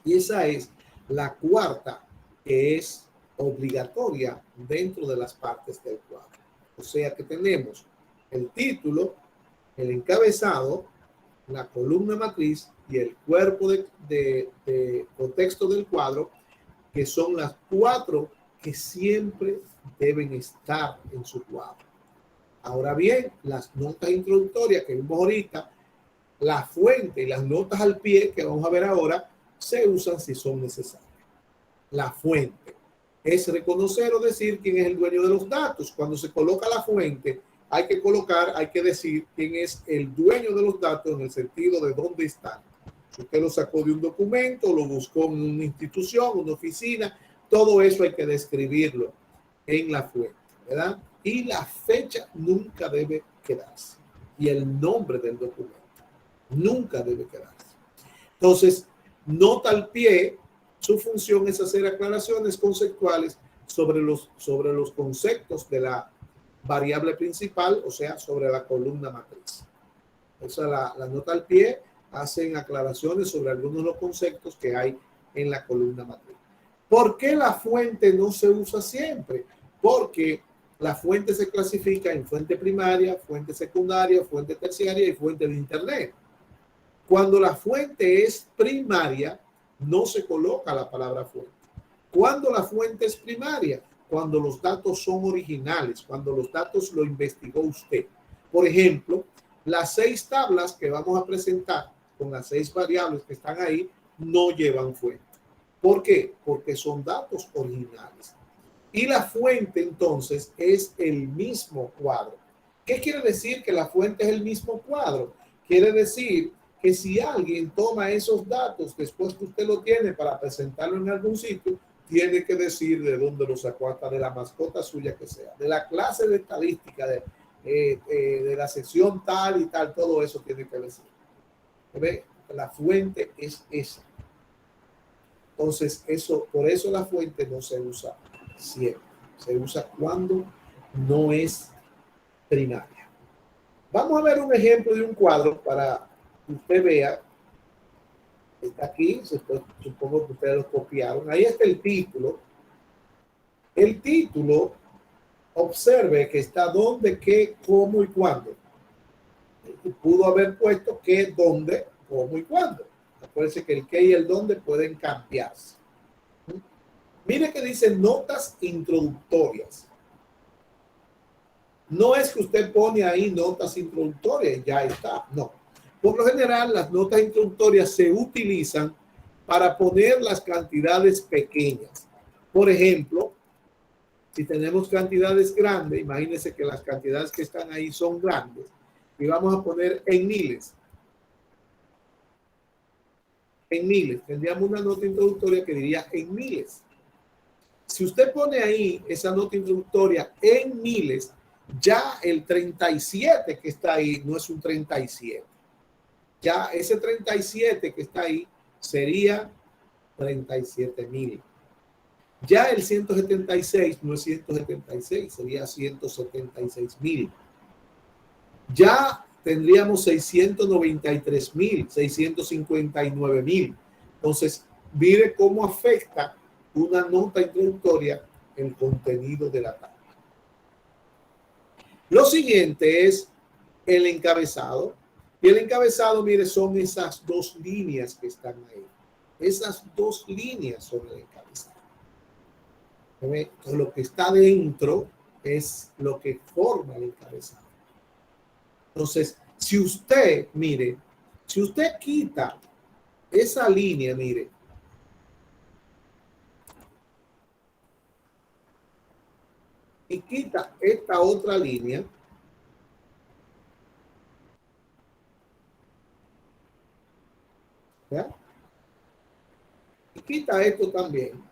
Y esa es la cuarta, que es obligatoria dentro de las partes del cuadro. O sea que tenemos el título, el encabezado, la columna matriz y el cuerpo de texto del cuadro, que son las cuatro que siempre deben estar en su cuadro. Ahora bien, las notas introductorias que vimos ahorita, la fuente y las notas al pie que vamos a ver ahora, se usan si son necesarias. La fuente es reconocer o decir quién es el dueño de los datos. Cuando se coloca la fuente, hay que decir quién es el dueño de los datos en el sentido de dónde están. Si usted lo sacó de un documento, lo buscó en una institución, una oficina, todo eso hay que describirlo en la fuente, ¿verdad? Y la fecha nunca debe quedarse. Y el nombre del documento nunca debe quedarse. Entonces, nota al pie, su función es hacer aclaraciones conceptuales sobre los conceptos de la variable principal, o sea, sobre la columna matriz. Esa la nota al pie hacen aclaraciones sobre algunos de los conceptos que hay en la columna matriz. ¿Por qué la fuente no se usa siempre? Porque la fuente se clasifica en fuente primaria, fuente secundaria, fuente terciaria y fuente de Internet. Cuando la fuente es primaria, no se coloca la palabra fuente. Cuando la fuente es primaria, cuando los datos son originales, cuando los datos lo investigó usted. Por ejemplo, las 6 tablas que vamos a presentar con las 6 variables que están ahí no llevan fuente. ¿Por qué? Porque son datos originales. Y la fuente entonces es el mismo cuadro. ¿Qué quiere decir que la fuente es el mismo cuadro? Quiere decir que si alguien toma esos datos después que usted lo tiene para presentarlo en algún sitio, tiene que decir de dónde lo sacó, hasta de la mascota suya que sea, de la clase de estadística, de la sección tal y tal, todo eso tiene que decir. ¿Ve? La fuente es esa. Entonces, por eso la fuente no se usa siempre. Se usa cuando no es primaria. Vamos a ver un ejemplo de un cuadro para que usted vea. Está aquí, supongo que ustedes lo copiaron. Ahí está el título. El título, observe que está dónde, qué, cómo y cuándo. Pudo haber puesto qué, dónde, cómo y cuándo. Acuérdense que el qué y el dónde pueden cambiarse. Mire que dice notas introductorias. No es que usted pone ahí notas introductorias y ya está. No. Por lo general, las notas introductorias se utilizan para poner las cantidades pequeñas. Por ejemplo, si tenemos cantidades grandes, imagínense que las cantidades que están ahí son grandes y vamos a poner en miles. En miles. Tendríamos una nota introductoria que diría en miles. Si usted pone ahí esa nota introductoria en miles, ya el 37 que está ahí no es un 37. Ya ese 37 que está ahí sería 37,000. Ya el 176 no es 176, sería 176,000. Ya tendríamos 693,000, 659,000. Entonces, mire cómo afecta una nota introductoria el contenido de la tabla. Lo siguiente es el encabezado. Y el encabezado, mire, son esas 2 líneas que están ahí. Esas 2 líneas son el encabezado. Entonces, lo que está dentro es lo que forma el encabezado. Entonces, si usted, mire, si usted quita esa línea, mire, y quita esta otra línea, ¿ya? Y quita esto también.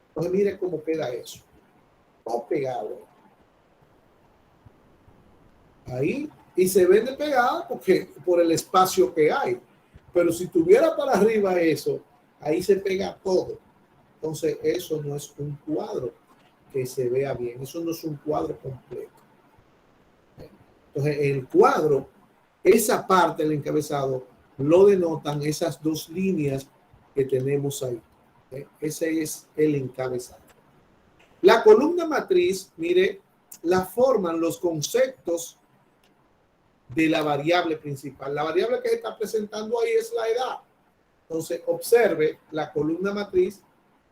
Entonces mire cómo queda eso. Todo pegado. Ahí. Y se vende pegado porque por el espacio que hay. Pero si tuviera para arriba eso, ahí se pega todo. Entonces eso no es un cuadro que se vea bien. Eso no es un cuadro completo. Entonces el cuadro, esa parte del encabezado, lo denotan esas dos líneas que tenemos ahí. Ese es el encabezado. La columna matriz, mire, la forman los conceptos de la variable principal. La variable que se está presentando ahí es la edad. Entonces, observe la columna matriz,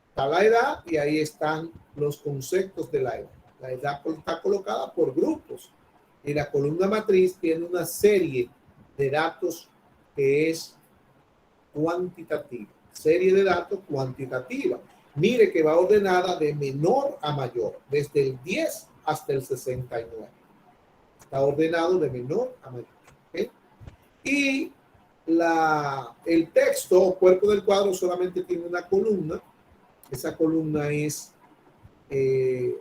está la edad y ahí están los conceptos de la edad. La edad está colocada por grupos y la columna matriz tiene una serie de datos que es cuantitativa. Serie de datos cuantitativa. Mire que va ordenada de menor a mayor, desde el 10 hasta el 69. Está ordenado de menor a mayor. ¿Okay? Y el texto o cuerpo del cuadro solamente tiene una columna. Esa columna es el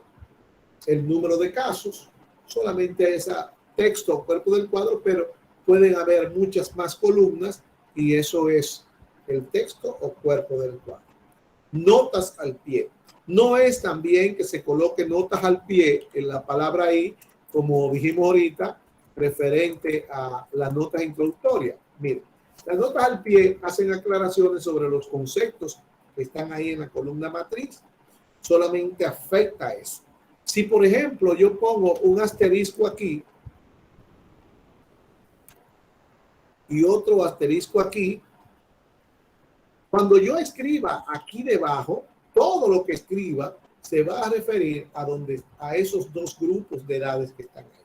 número de casos. Solamente ese texto o cuerpo del cuadro, pero pueden haber muchas más columnas y eso es el texto o cuerpo del cuadro. Notas al pie. No es también que se coloque notas al pie en la palabra ahí, como dijimos ahorita, referente a las notas introductorias. Miren, las notas al pie hacen aclaraciones sobre los conceptos que están ahí en la columna matriz. Solamente afecta a eso. Si, por ejemplo, yo pongo un asterisco aquí y otro asterisco aquí, cuando yo escriba aquí debajo, todo lo que escriba se va a referir a esos dos grupos de edades que están ahí.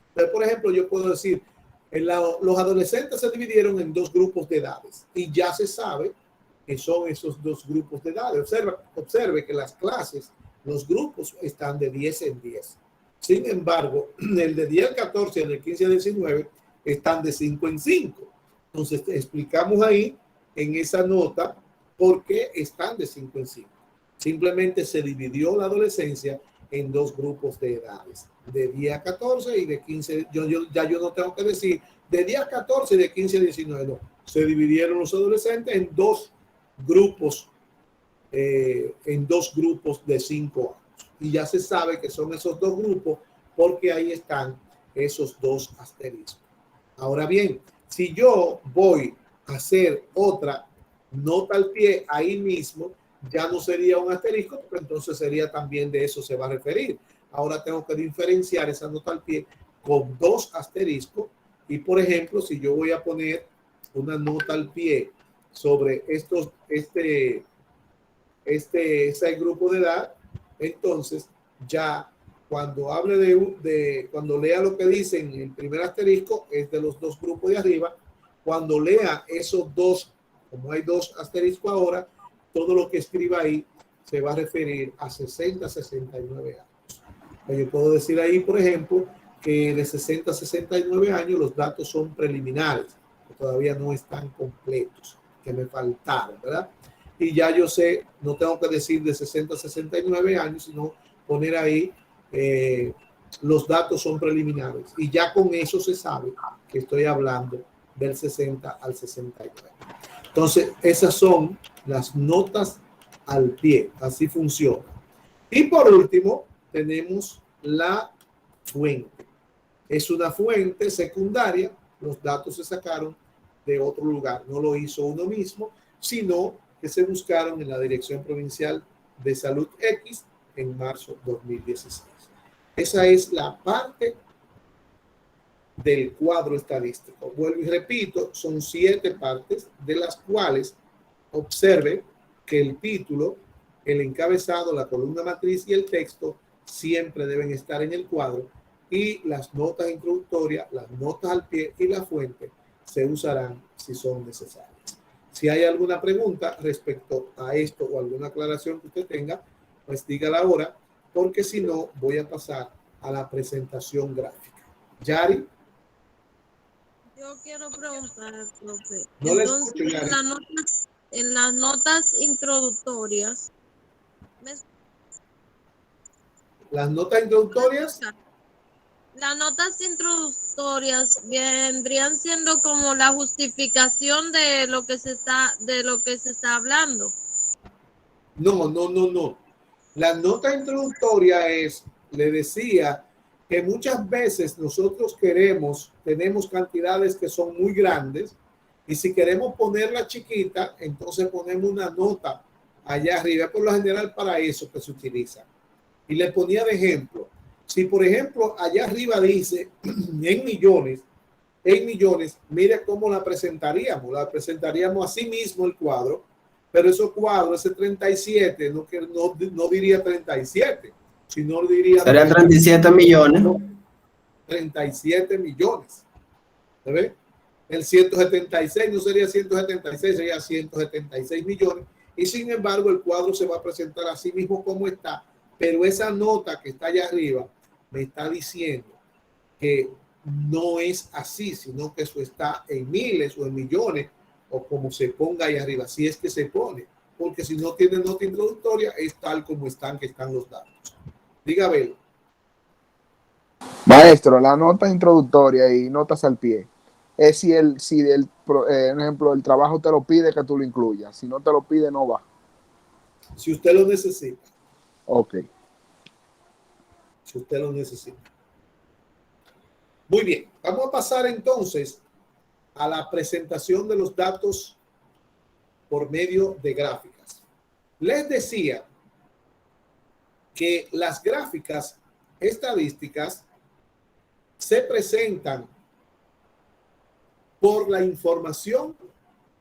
Entonces, por ejemplo, yo puedo decir, los adolescentes se dividieron en dos grupos de edades y ya se sabe que son esos dos grupos de edades. Observe que las clases, los grupos están de 10 en 10. Sin embargo, el de 10 al 14 y el de 15 al 19 están de 5 en 5. Entonces, explicamos ahí en esa nota por qué están de 5 en 5. Simplemente se dividió la adolescencia en dos grupos de edades, de 10 a 14 y de 15. Yo no tengo que decir de 10 a 14 y de 15 a 19. No, se dividieron los adolescentes en dos grupos de 5 años. Y ya se sabe que son esos dos grupos porque ahí están esos dos asteriscos. Ahora bien, si yo voy a hacer otra nota al pie ahí mismo, ya no sería un asterisco, pero entonces sería también de eso se va a referir. Ahora tengo que diferenciar esa nota al pie con dos asteriscos y, por ejemplo, si yo voy a poner una nota al pie sobre ese grupo de edad, entonces ya cuando hable cuando lea lo que dice en el primer asterisco es de los dos grupos de arriba. Cuando lea esos dos, como hay dos asteriscos ahora, todo lo que escriba ahí se va a referir a 60 a 69 años. Yo puedo decir ahí, por ejemplo, que de 60 a 69 años los datos son preliminares, que todavía no están completos, que me faltaron, ¿verdad? Y ya yo sé, no tengo que decir de 60 a 69 años, sino poner ahí los datos son preliminares. Y ya con eso se sabe que estoy hablando del 60 al 69. Entonces, esas son las notas al pie. Así funciona. Y por último, tenemos la fuente. Es una fuente secundaria. Los datos se sacaron de otro lugar. No lo hizo uno mismo, sino que se buscaron en la Dirección Provincial de Salud X en marzo 2016. Esa es la parte del cuadro estadístico. Vuelvo y repito, son 7 partes, de las cuales observe que el título, el encabezado, la columna matriz y el texto siempre deben estar en el cuadro y las notas introductorias, las notas al pie y la fuente se usarán si son necesarias. Si hay alguna pregunta respecto a esto o alguna aclaración que usted tenga, pues dígala ahora, porque si no voy a pasar a la presentación gráfica. Yari. Yo quiero preguntar, profe. No le Entonces, escucho, Yari. en las notas introductorias, las notas introductorias. Las notas introductorias vendrían siendo como la justificación de lo que se está hablando. No. La nota introductoria le decía que muchas veces nosotros tenemos cantidades que son muy grandes Y si queremos ponerla chiquita, entonces ponemos una nota allá arriba. Por lo general para eso que se utiliza. Y le ponía de ejemplo. Si por ejemplo allá arriba dice en millones, mire cómo la presentaríamos. La presentaríamos así mismo el cuadro, pero esos cuadros, ese 37, no diría 37, sino diría... Serían 37 millones. 37 millones. ¿Se ve? El 176 no sería 176, sería 176 millones. Y sin embargo, el cuadro se va a presentar así mismo como está. Pero esa nota que está allá arriba me está diciendo que no es así, sino que eso está en miles o en millones, o como se ponga ahí arriba, si es que se pone. Porque si no tiene nota introductoria, es tal como están los datos. Dígame. Maestro, la nota introductoria y notas al pie es si por ejemplo, el trabajo te lo pide que tú lo incluyas. Si no te lo pide, no va. Si usted lo necesita. Ok. Si usted lo necesita. Muy bien. Vamos a pasar entonces a la presentación de los datos por medio de gráficas. Les decía que las gráficas estadísticas se presentan por la información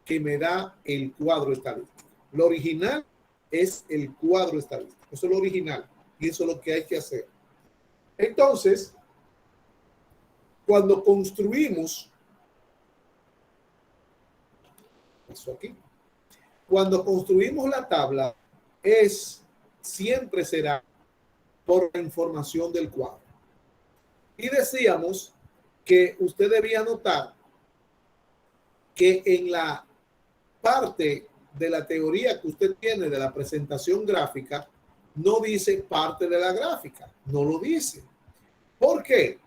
que me da el cuadro estadístico. Lo original es el cuadro estadístico. Eso es lo original y eso es lo que hay que hacer. Entonces, cuando construimos eso aquí, cuando construimos la tabla, siempre será por la información del cuadro. Y decíamos que usted debía notar que en la parte de la teoría que usted tiene de la presentación gráfica, no dice parte de la gráfica, no lo dice. ¿Por qué?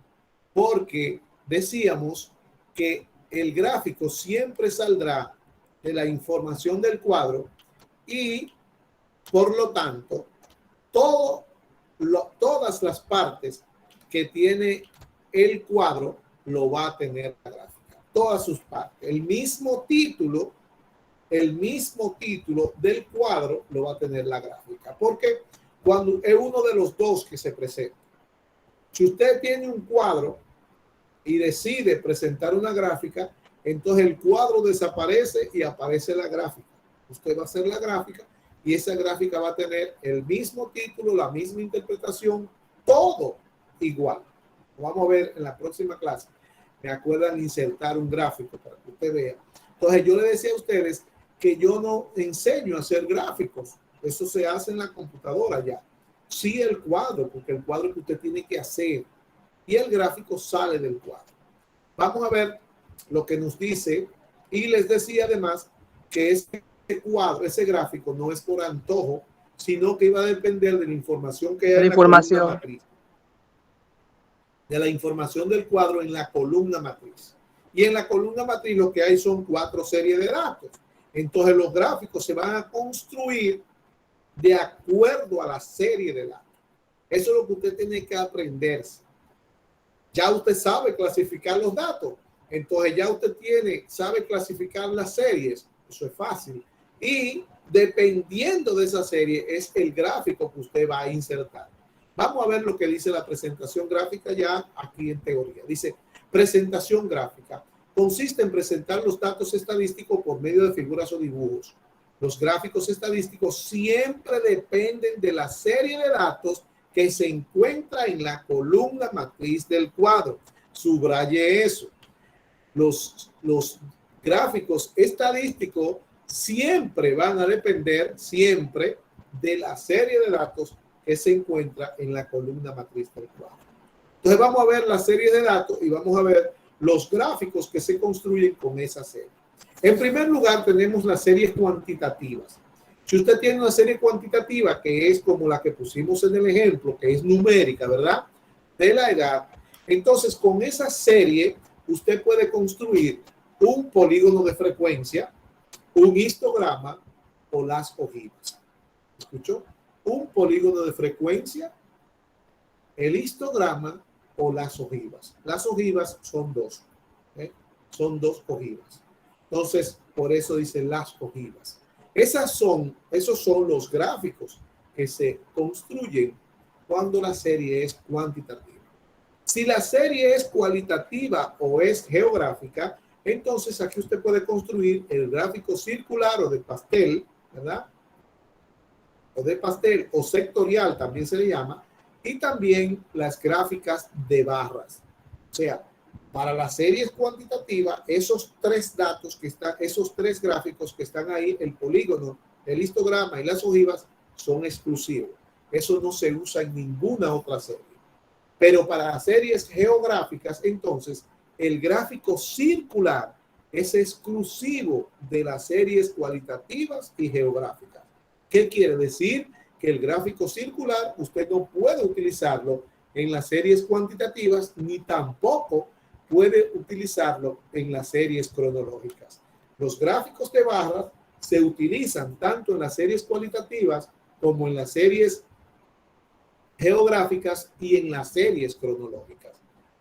Porque decíamos que el gráfico siempre saldrá de la información del cuadro y, por lo tanto, todas las partes que tiene el cuadro lo va a tener la gráfica. Todas sus partes. El mismo título del cuadro lo va a tener la gráfica. Porque cuando es uno de los dos que se presenta. Si usted tiene un cuadro y decide presentar una gráfica, entonces el cuadro desaparece y aparece la gráfica. Usted va a hacer la gráfica y esa gráfica va a tener el mismo título, la misma interpretación, todo igual. Lo vamos a ver en la próxima clase. Me acuerdan insertar un gráfico para que usted vea. Entonces yo le decía a ustedes que yo no enseño a hacer gráficos. Eso se hace en la computadora ya. Sí el cuadro, porque el cuadro que usted tiene que hacer y el gráfico sale del cuadro. Vamos a ver lo que nos dice y les decía además que ese cuadro, ese gráfico no es por antojo, sino que iba a depender de la información que hay en la columna matriz. De la información del cuadro en la columna matriz. Y en la columna matriz lo que hay son 4 series de datos. Entonces los gráficos se van a construir de acuerdo a la serie de datos. Eso es lo que usted tiene que aprenderse. Ya usted sabe clasificar los datos. Entonces ya usted sabe clasificar las series. Eso es fácil. Y dependiendo de esa serie es el gráfico que usted va a insertar. Vamos a ver lo que dice la presentación gráfica ya aquí en teoría. Dice, presentación gráfica. Consiste en presentar los datos estadísticos por medio de figuras o dibujos. Los gráficos estadísticos siempre dependen de la serie de datos que se encuentra en la columna matriz del cuadro. Subraye eso. Los gráficos estadísticos siempre van a depender de la serie de datos que se encuentra en la columna matriz del cuadro. Entonces vamos a ver la serie de datos y vamos a ver los gráficos que se construyen con esa serie. En primer lugar tenemos las series cuantitativas. Si usted tiene una serie cuantitativa que es como la que pusimos en el ejemplo, que es numérica, ¿verdad? De la edad, entonces con esa serie usted puede construir un polígono de frecuencia, un histograma o las ojivas. ¿Escuchó? Un polígono de frecuencia, el histograma o las ojivas. Las ojivas son dos. Son 2 ojivas. Entonces, por eso dicen las ojivas. Esos son los gráficos que se construyen cuando la serie es cuantitativa. Si la serie es cualitativa o es geográfica, entonces aquí usted puede construir el gráfico circular o de pastel, ¿verdad? O de pastel o sectorial también se le llama, y también las gráficas de barras. O sea, para las series cuantitativas, esos tres datos que están, esos tres gráficos que están ahí, el polígono, el histograma y las ojivas, son exclusivos. Eso no se usa en ninguna otra serie. Pero para las series geográficas, entonces, el gráfico circular es exclusivo de las series cualitativas y geográficas. ¿Qué quiere decir? Que el gráfico circular usted no puede utilizarlo en las series cuantitativas ni tampoco puede utilizarlo en las series cronológicas. Los gráficos de barras se utilizan tanto en las series cualitativas como en las series geográficas y en las series cronológicas.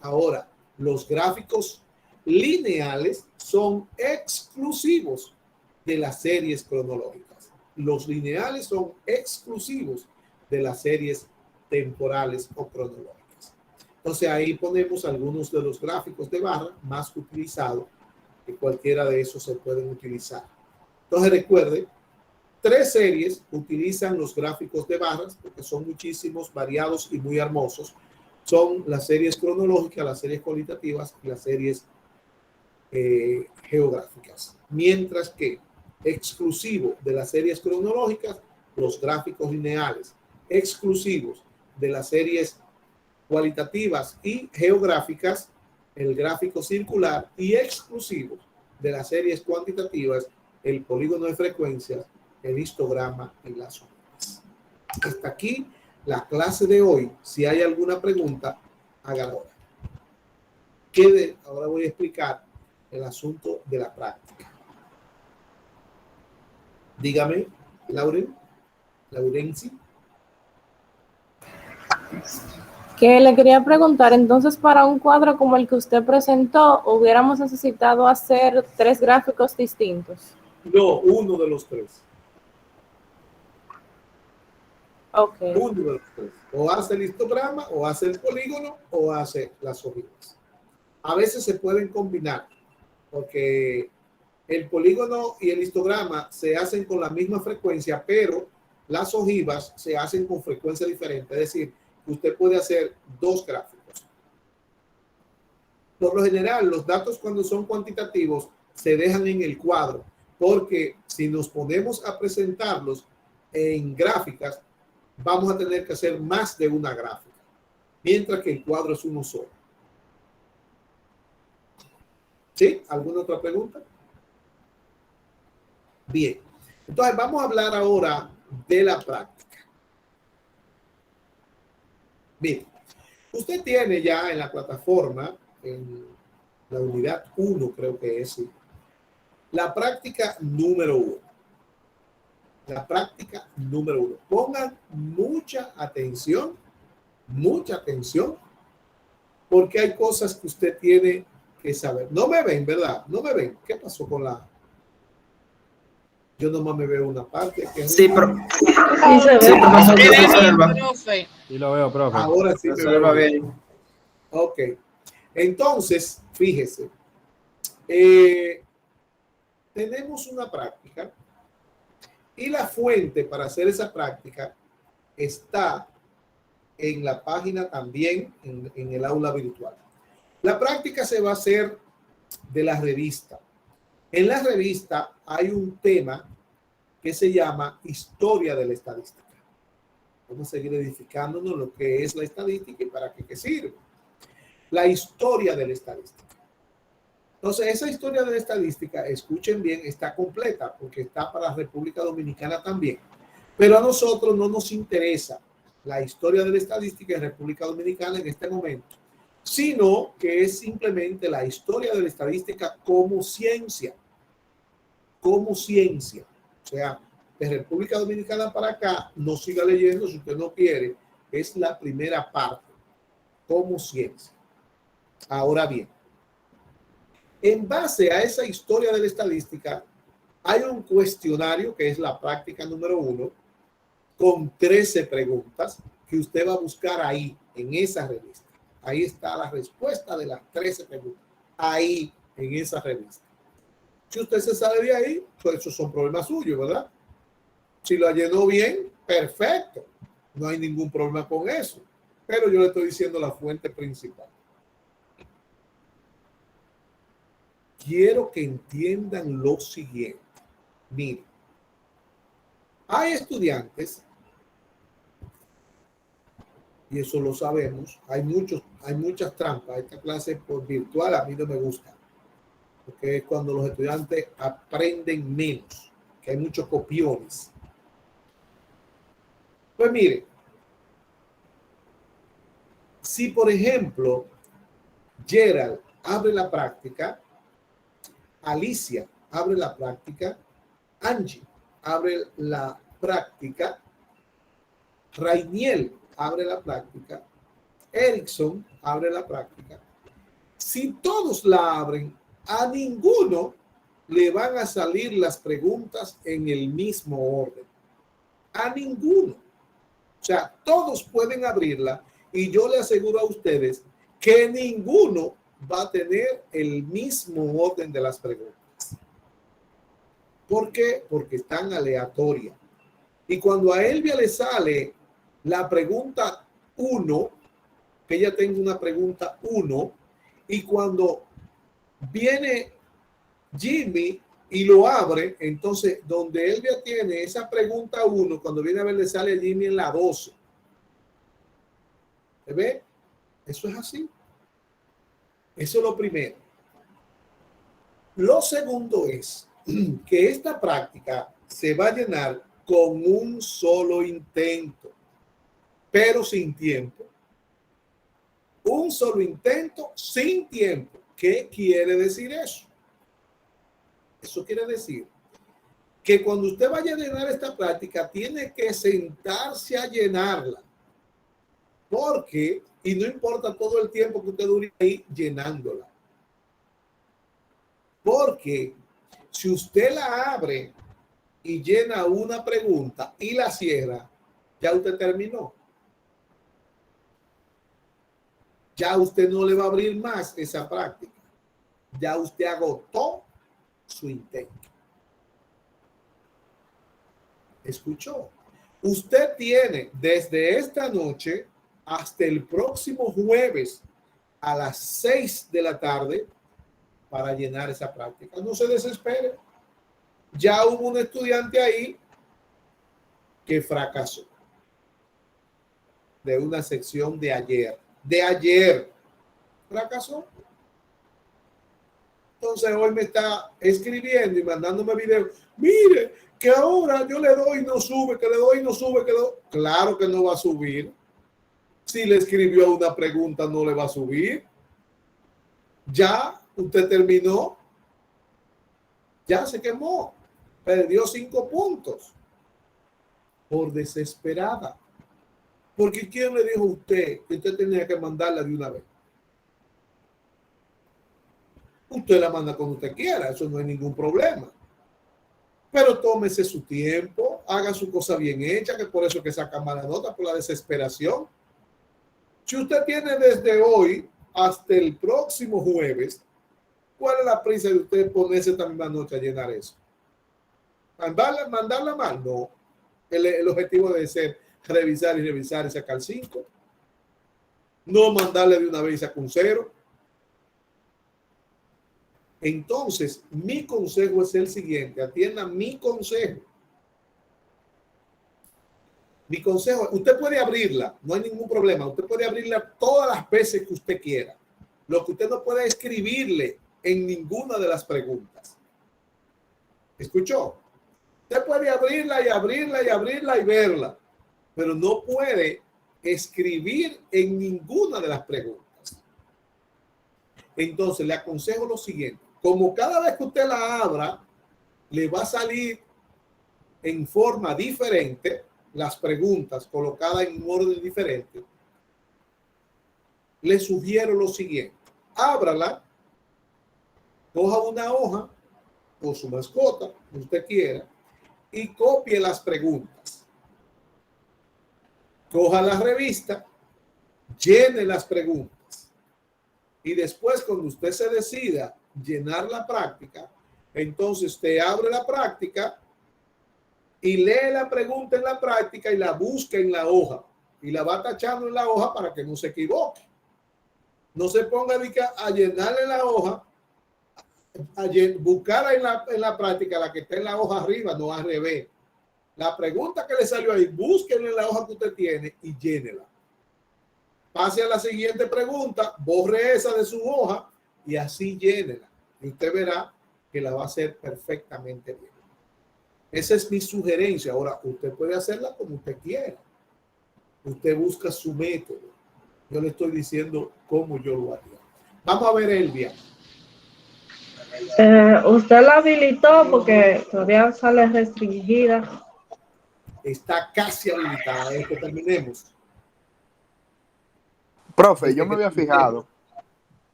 Ahora, los gráficos lineales son exclusivos de las series cronológicas. Los lineales son exclusivos de las series temporales o cronológicas. Entonces ahí ponemos algunos de los gráficos de barra más utilizados, que cualquiera de esos se pueden utilizar. Entonces recuerde, 3 series utilizan los gráficos de barras porque son muchísimos, variados y muy hermosos. Son las series cronológicas, las series cualitativas y las series geográficas. Mientras que exclusivo de las series cronológicas, los gráficos lineales. Exclusivos de las series cualitativas y geográficas, el gráfico circular, y exclusivos de las series cuantitativas, el polígono de frecuencias, el histograma y las ondas. Hasta aquí la clase de hoy. Si hay alguna pregunta, hágala ahora. Ahora voy a explicar el asunto de la práctica. Dígame, Laurenci. Que le quería preguntar, entonces para un cuadro como el que usted presentó, ¿hubiéramos necesitado hacer 3 gráficos distintos? No, uno de los 3. Ok. Uno de los 3. O hace el histograma, o hace el polígono, o hace las ojivas. A veces se pueden combinar, porque el polígono y el histograma se hacen con la misma frecuencia, pero las ojivas se hacen con frecuencia diferente. Es decir, usted puede hacer 2 gráficos. Por lo general, los datos cuando son cuantitativos se dejan en el cuadro, porque si nos ponemos a presentarlos en gráficas, vamos a tener que hacer más de una gráfica, mientras que el cuadro es uno solo. ¿Sí? ¿Alguna otra pregunta? Bien. Entonces, vamos a hablar ahora de la práctica. Bien. Usted tiene ya en la plataforma, en la unidad 1, creo que es, ¿sí?, la práctica número 1. La práctica número 1. Pongan mucha atención, porque hay cosas que usted tiene que saber. No me ven, ¿verdad? No me ven. ¿Qué pasó con la...? Yo nomás me veo una parte. Que sí, pero... Sí, se ve. Sí, profesor, sí lo veo, profe. Ahora sí me veo bien. Ok. Entonces, fíjese. Tenemos una práctica y la fuente para hacer esa práctica está en la página también, en el aula virtual. La práctica se va a hacer de la revista. En la revista hay un tema que se llama Historia de la Estadística. Vamos a seguir edificándonos lo que es la estadística y para qué sirve. La historia de la estadística. Entonces, esa historia de la estadística, escuchen bien, está completa porque está para la República Dominicana también. Pero a nosotros no nos interesa la historia de la estadística en República Dominicana en este momento, sino que es simplemente la historia de la estadística como ciencia. Como ciencia. O sea, de República Dominicana para acá, no siga leyendo si usted no quiere. Es la primera parte, como ciencia. Ahora bien, En base a esa historia de la estadística, hay un cuestionario que es la práctica número 1, con 13 preguntas que usted va a buscar ahí, en esa revista. Ahí está la respuesta de las 13 preguntas, ahí, en esa revista. Si usted se sale de ahí, pues esos son problemas suyos, ¿verdad? Si lo llenó bien, perfecto. No hay ningún problema con eso. Pero yo le estoy diciendo la fuente principal. Quiero que entiendan lo siguiente. Miren, hay estudiantes, y eso lo sabemos, hay muchas trampas. Esta clase por virtual a mí no me gusta, porque es cuando los estudiantes aprenden menos, que hay muchos copiones. Pues mire, si por ejemplo Gerald abre la práctica, Alicia abre la práctica, Angie abre la práctica, Rainiel abre la práctica, Erickson abre la práctica. Si todos la abren, a ninguno le van a salir las preguntas en el mismo orden. A ninguno. O sea, todos pueden abrirla y yo le aseguro a ustedes que ninguno va a tener el mismo orden de las preguntas. ¿Por qué? Porque están aleatorias. Y cuando a Elvia le sale la pregunta 1, que ella tenga una pregunta 1, y cuando viene Jimmy y lo abre, entonces donde Elvia tiene esa pregunta 1, cuando viene a ver le sale a Jimmy en la 12. ¿Se ve? Eso es así. Eso es lo primero. Lo segundo es que esta práctica se va a llenar con un solo intento, pero sin tiempo. Un solo intento sin tiempo. ¿Qué quiere decir eso? Eso quiere decir que cuando usted vaya a llenar esta práctica, tiene que sentarse a llenarla. Porque, y no importa todo el tiempo que usted dure ahí llenándola. Porque si usted la abre y llena una pregunta y la cierra, ya usted terminó. Ya usted no le va a abrir más esa práctica. Ya usted agotó su intento. ¿Escuchó? Usted tiene desde esta noche hasta el próximo jueves a las 6 de la tarde para llenar esa práctica. No se desespere. Ya hubo un estudiante ahí que fracasó de una sección de ayer. De ayer fracasó. Entonces hoy me está escribiendo y mandándome videos. Mire, que ahora yo le doy y no sube, que le doy y no sube, que le doy. Claro que no va a subir. Si le escribió una pregunta, no le va a subir. Ya usted terminó. Ya se quemó. Perdió 5 puntos. Por desesperada. Porque ¿quién le dijo a usted que usted tenía que mandarla de una vez? Usted la manda cuando usted quiera. Eso no hay ningún problema. Pero tómese su tiempo. Haga su cosa bien hecha, que por eso es que saca mala nota, por la desesperación. Si usted tiene desde hoy hasta el próximo jueves, ¿cuál es la prisa de usted ponerse esta misma noche a llenar eso? ¿Mandarla mal? No. El objetivo debe ser revisar y revisar y sacar 5. No mandarle de una vez y sacar un 0. Entonces, mi consejo es el siguiente. Atiendan mi consejo. Mi consejo, usted puede abrirla, no hay ningún problema. Usted puede abrirla todas las veces que usted quiera. Lo que usted no puede escribirle en ninguna de las preguntas. ¿Escuchó? Usted puede abrirla y abrirla y abrirla y verla, pero no puede escribir en ninguna de las preguntas. Entonces, le aconsejo lo siguiente. Como cada vez que usted la abra, le va a salir en forma diferente las preguntas colocadas en un orden diferente, le sugiero lo siguiente. Ábrala coja una hoja o su mascota, que usted quiera, y copie las preguntas. Coja la revista, llene las preguntas. Y después, cuando usted se decida llenar la práctica, entonces usted abre la práctica y lee la pregunta en la práctica y la busca en la hoja. Y la va tachando en la hoja para que no se equivoque. No se ponga a llenarle la hoja, buscar en la práctica la que está en la hoja arriba, no al revés. La pregunta que le salió ahí, búsquenla en la hoja que usted tiene y llénela. Pase a la siguiente pregunta, borre esa de su hoja y así llénela. Y usted verá que la va a hacer perfectamente bien. Esa es mi sugerencia. Ahora, usted puede hacerla como usted quiera. Usted busca su método. Yo le estoy diciendo cómo yo lo haría. Vamos a ver, Elvia. Usted la habilitó porque todavía sale restringida. Está casi habilitada. Que terminemos. Profe, yo me había fijado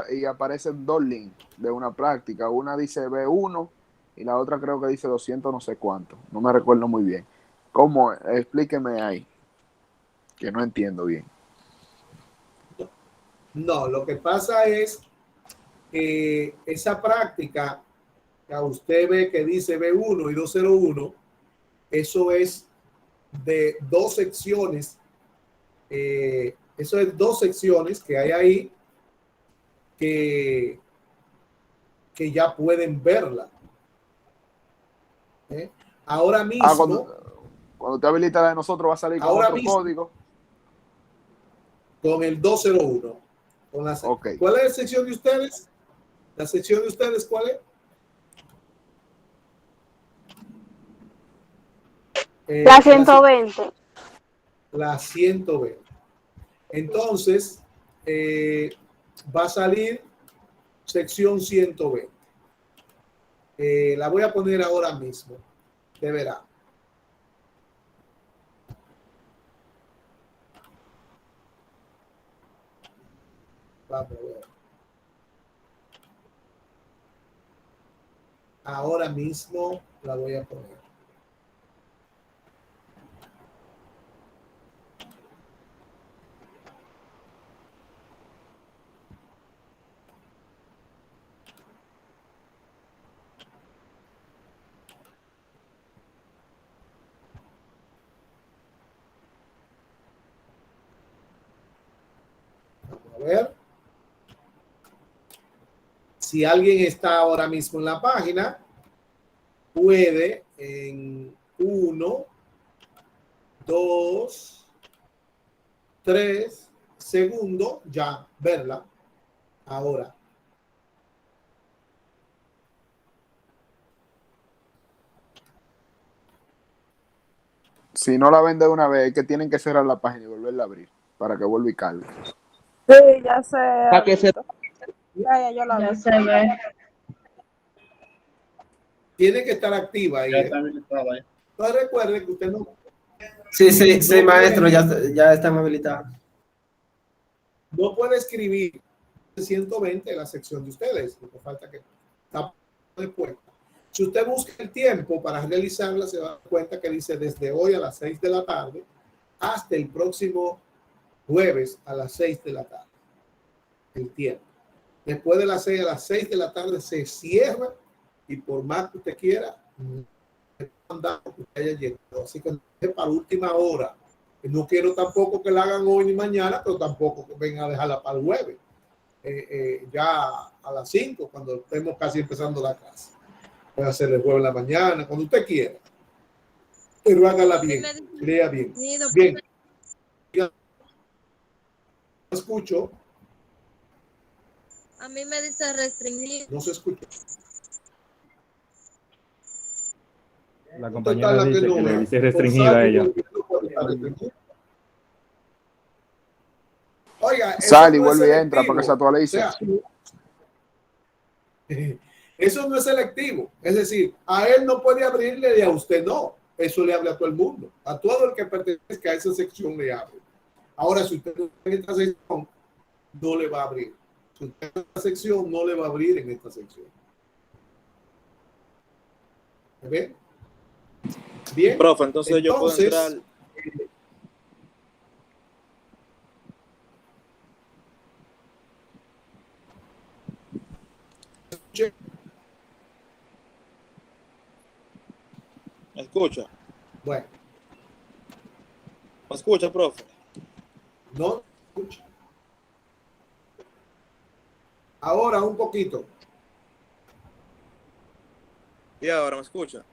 y aparecen dos links de una práctica. Una dice B1 y la otra creo que dice 200 no sé cuánto. No me recuerdo muy bien. ¿Cómo? Explíqueme ahí, que no entiendo bien. No, lo que pasa es que esa práctica que usted ve que dice B1 y 201, eso es de dos secciones. Eso es dos secciones que hay ahí que ya pueden verla. Ahora mismo. Cuando te habilita la de nosotros va a salir con otro código. Con el 201. Okay. ¿Cuál es la sección de ustedes? ¿La sección de ustedes cuál es? La 120. La 120. Entonces, va a salir sección 120. La voy a poner ahora mismo. De verá. Vamos a ver. Ahora mismo la voy a poner. Vamos a ver. Si alguien está ahora mismo en la página, puede en 1, 2, 3 segundos ya verla. Ahora. Si no la ven de una vez, es que tienen que cerrar la página y volverla a abrir para que vuelva y cargue. Sí, ya sé. Ya yo la vi. Ya se ve. Tiene que estar activa ahí. Entonces recuerde que usted no. Sí, maestro, ya están habilitados. No puede escribir 120 en la sección de ustedes, porque falta que está después. Si usted busca el tiempo para realizarla, se da cuenta que dice desde hoy a las 6 de la tarde hasta el próximo jueves a las 6 de la tarde. El tiempo. Después de las 6 a las 6 de la tarde se cierra y por más que usted quiera, que haya llegado. Así que es para última hora. No quiero tampoco que la hagan hoy ni mañana, pero tampoco que vengan a dejarla para el jueves. Ya a las 5, cuando estemos casi empezando la clase. Puede hacer el jueves en la mañana, cuando usted quiera. Pero hágala bien, lea bien. Bien. No escucho. A mí me dice restringir. No se escucha. La compañera dice que le dice restringida a ella. Oiga, sale y vuelve y entra para que se actualice. O sea, eso no es selectivo. Es decir, a él no puede abrirle y a usted no. Eso le abre a todo el mundo. A todo el que pertenezca a esa sección le abre. Ahora, si usted no tiene esta sección, no le va a abrir. En esta sección no le va a abrir en esta sección. ¿Ven? Bien. Profe, entonces yo puedo entrar. ¿Me escucha? Bueno. ¿Me escucha, profe? No escucha. Ahora un poquito. ¿Y ahora me escucha?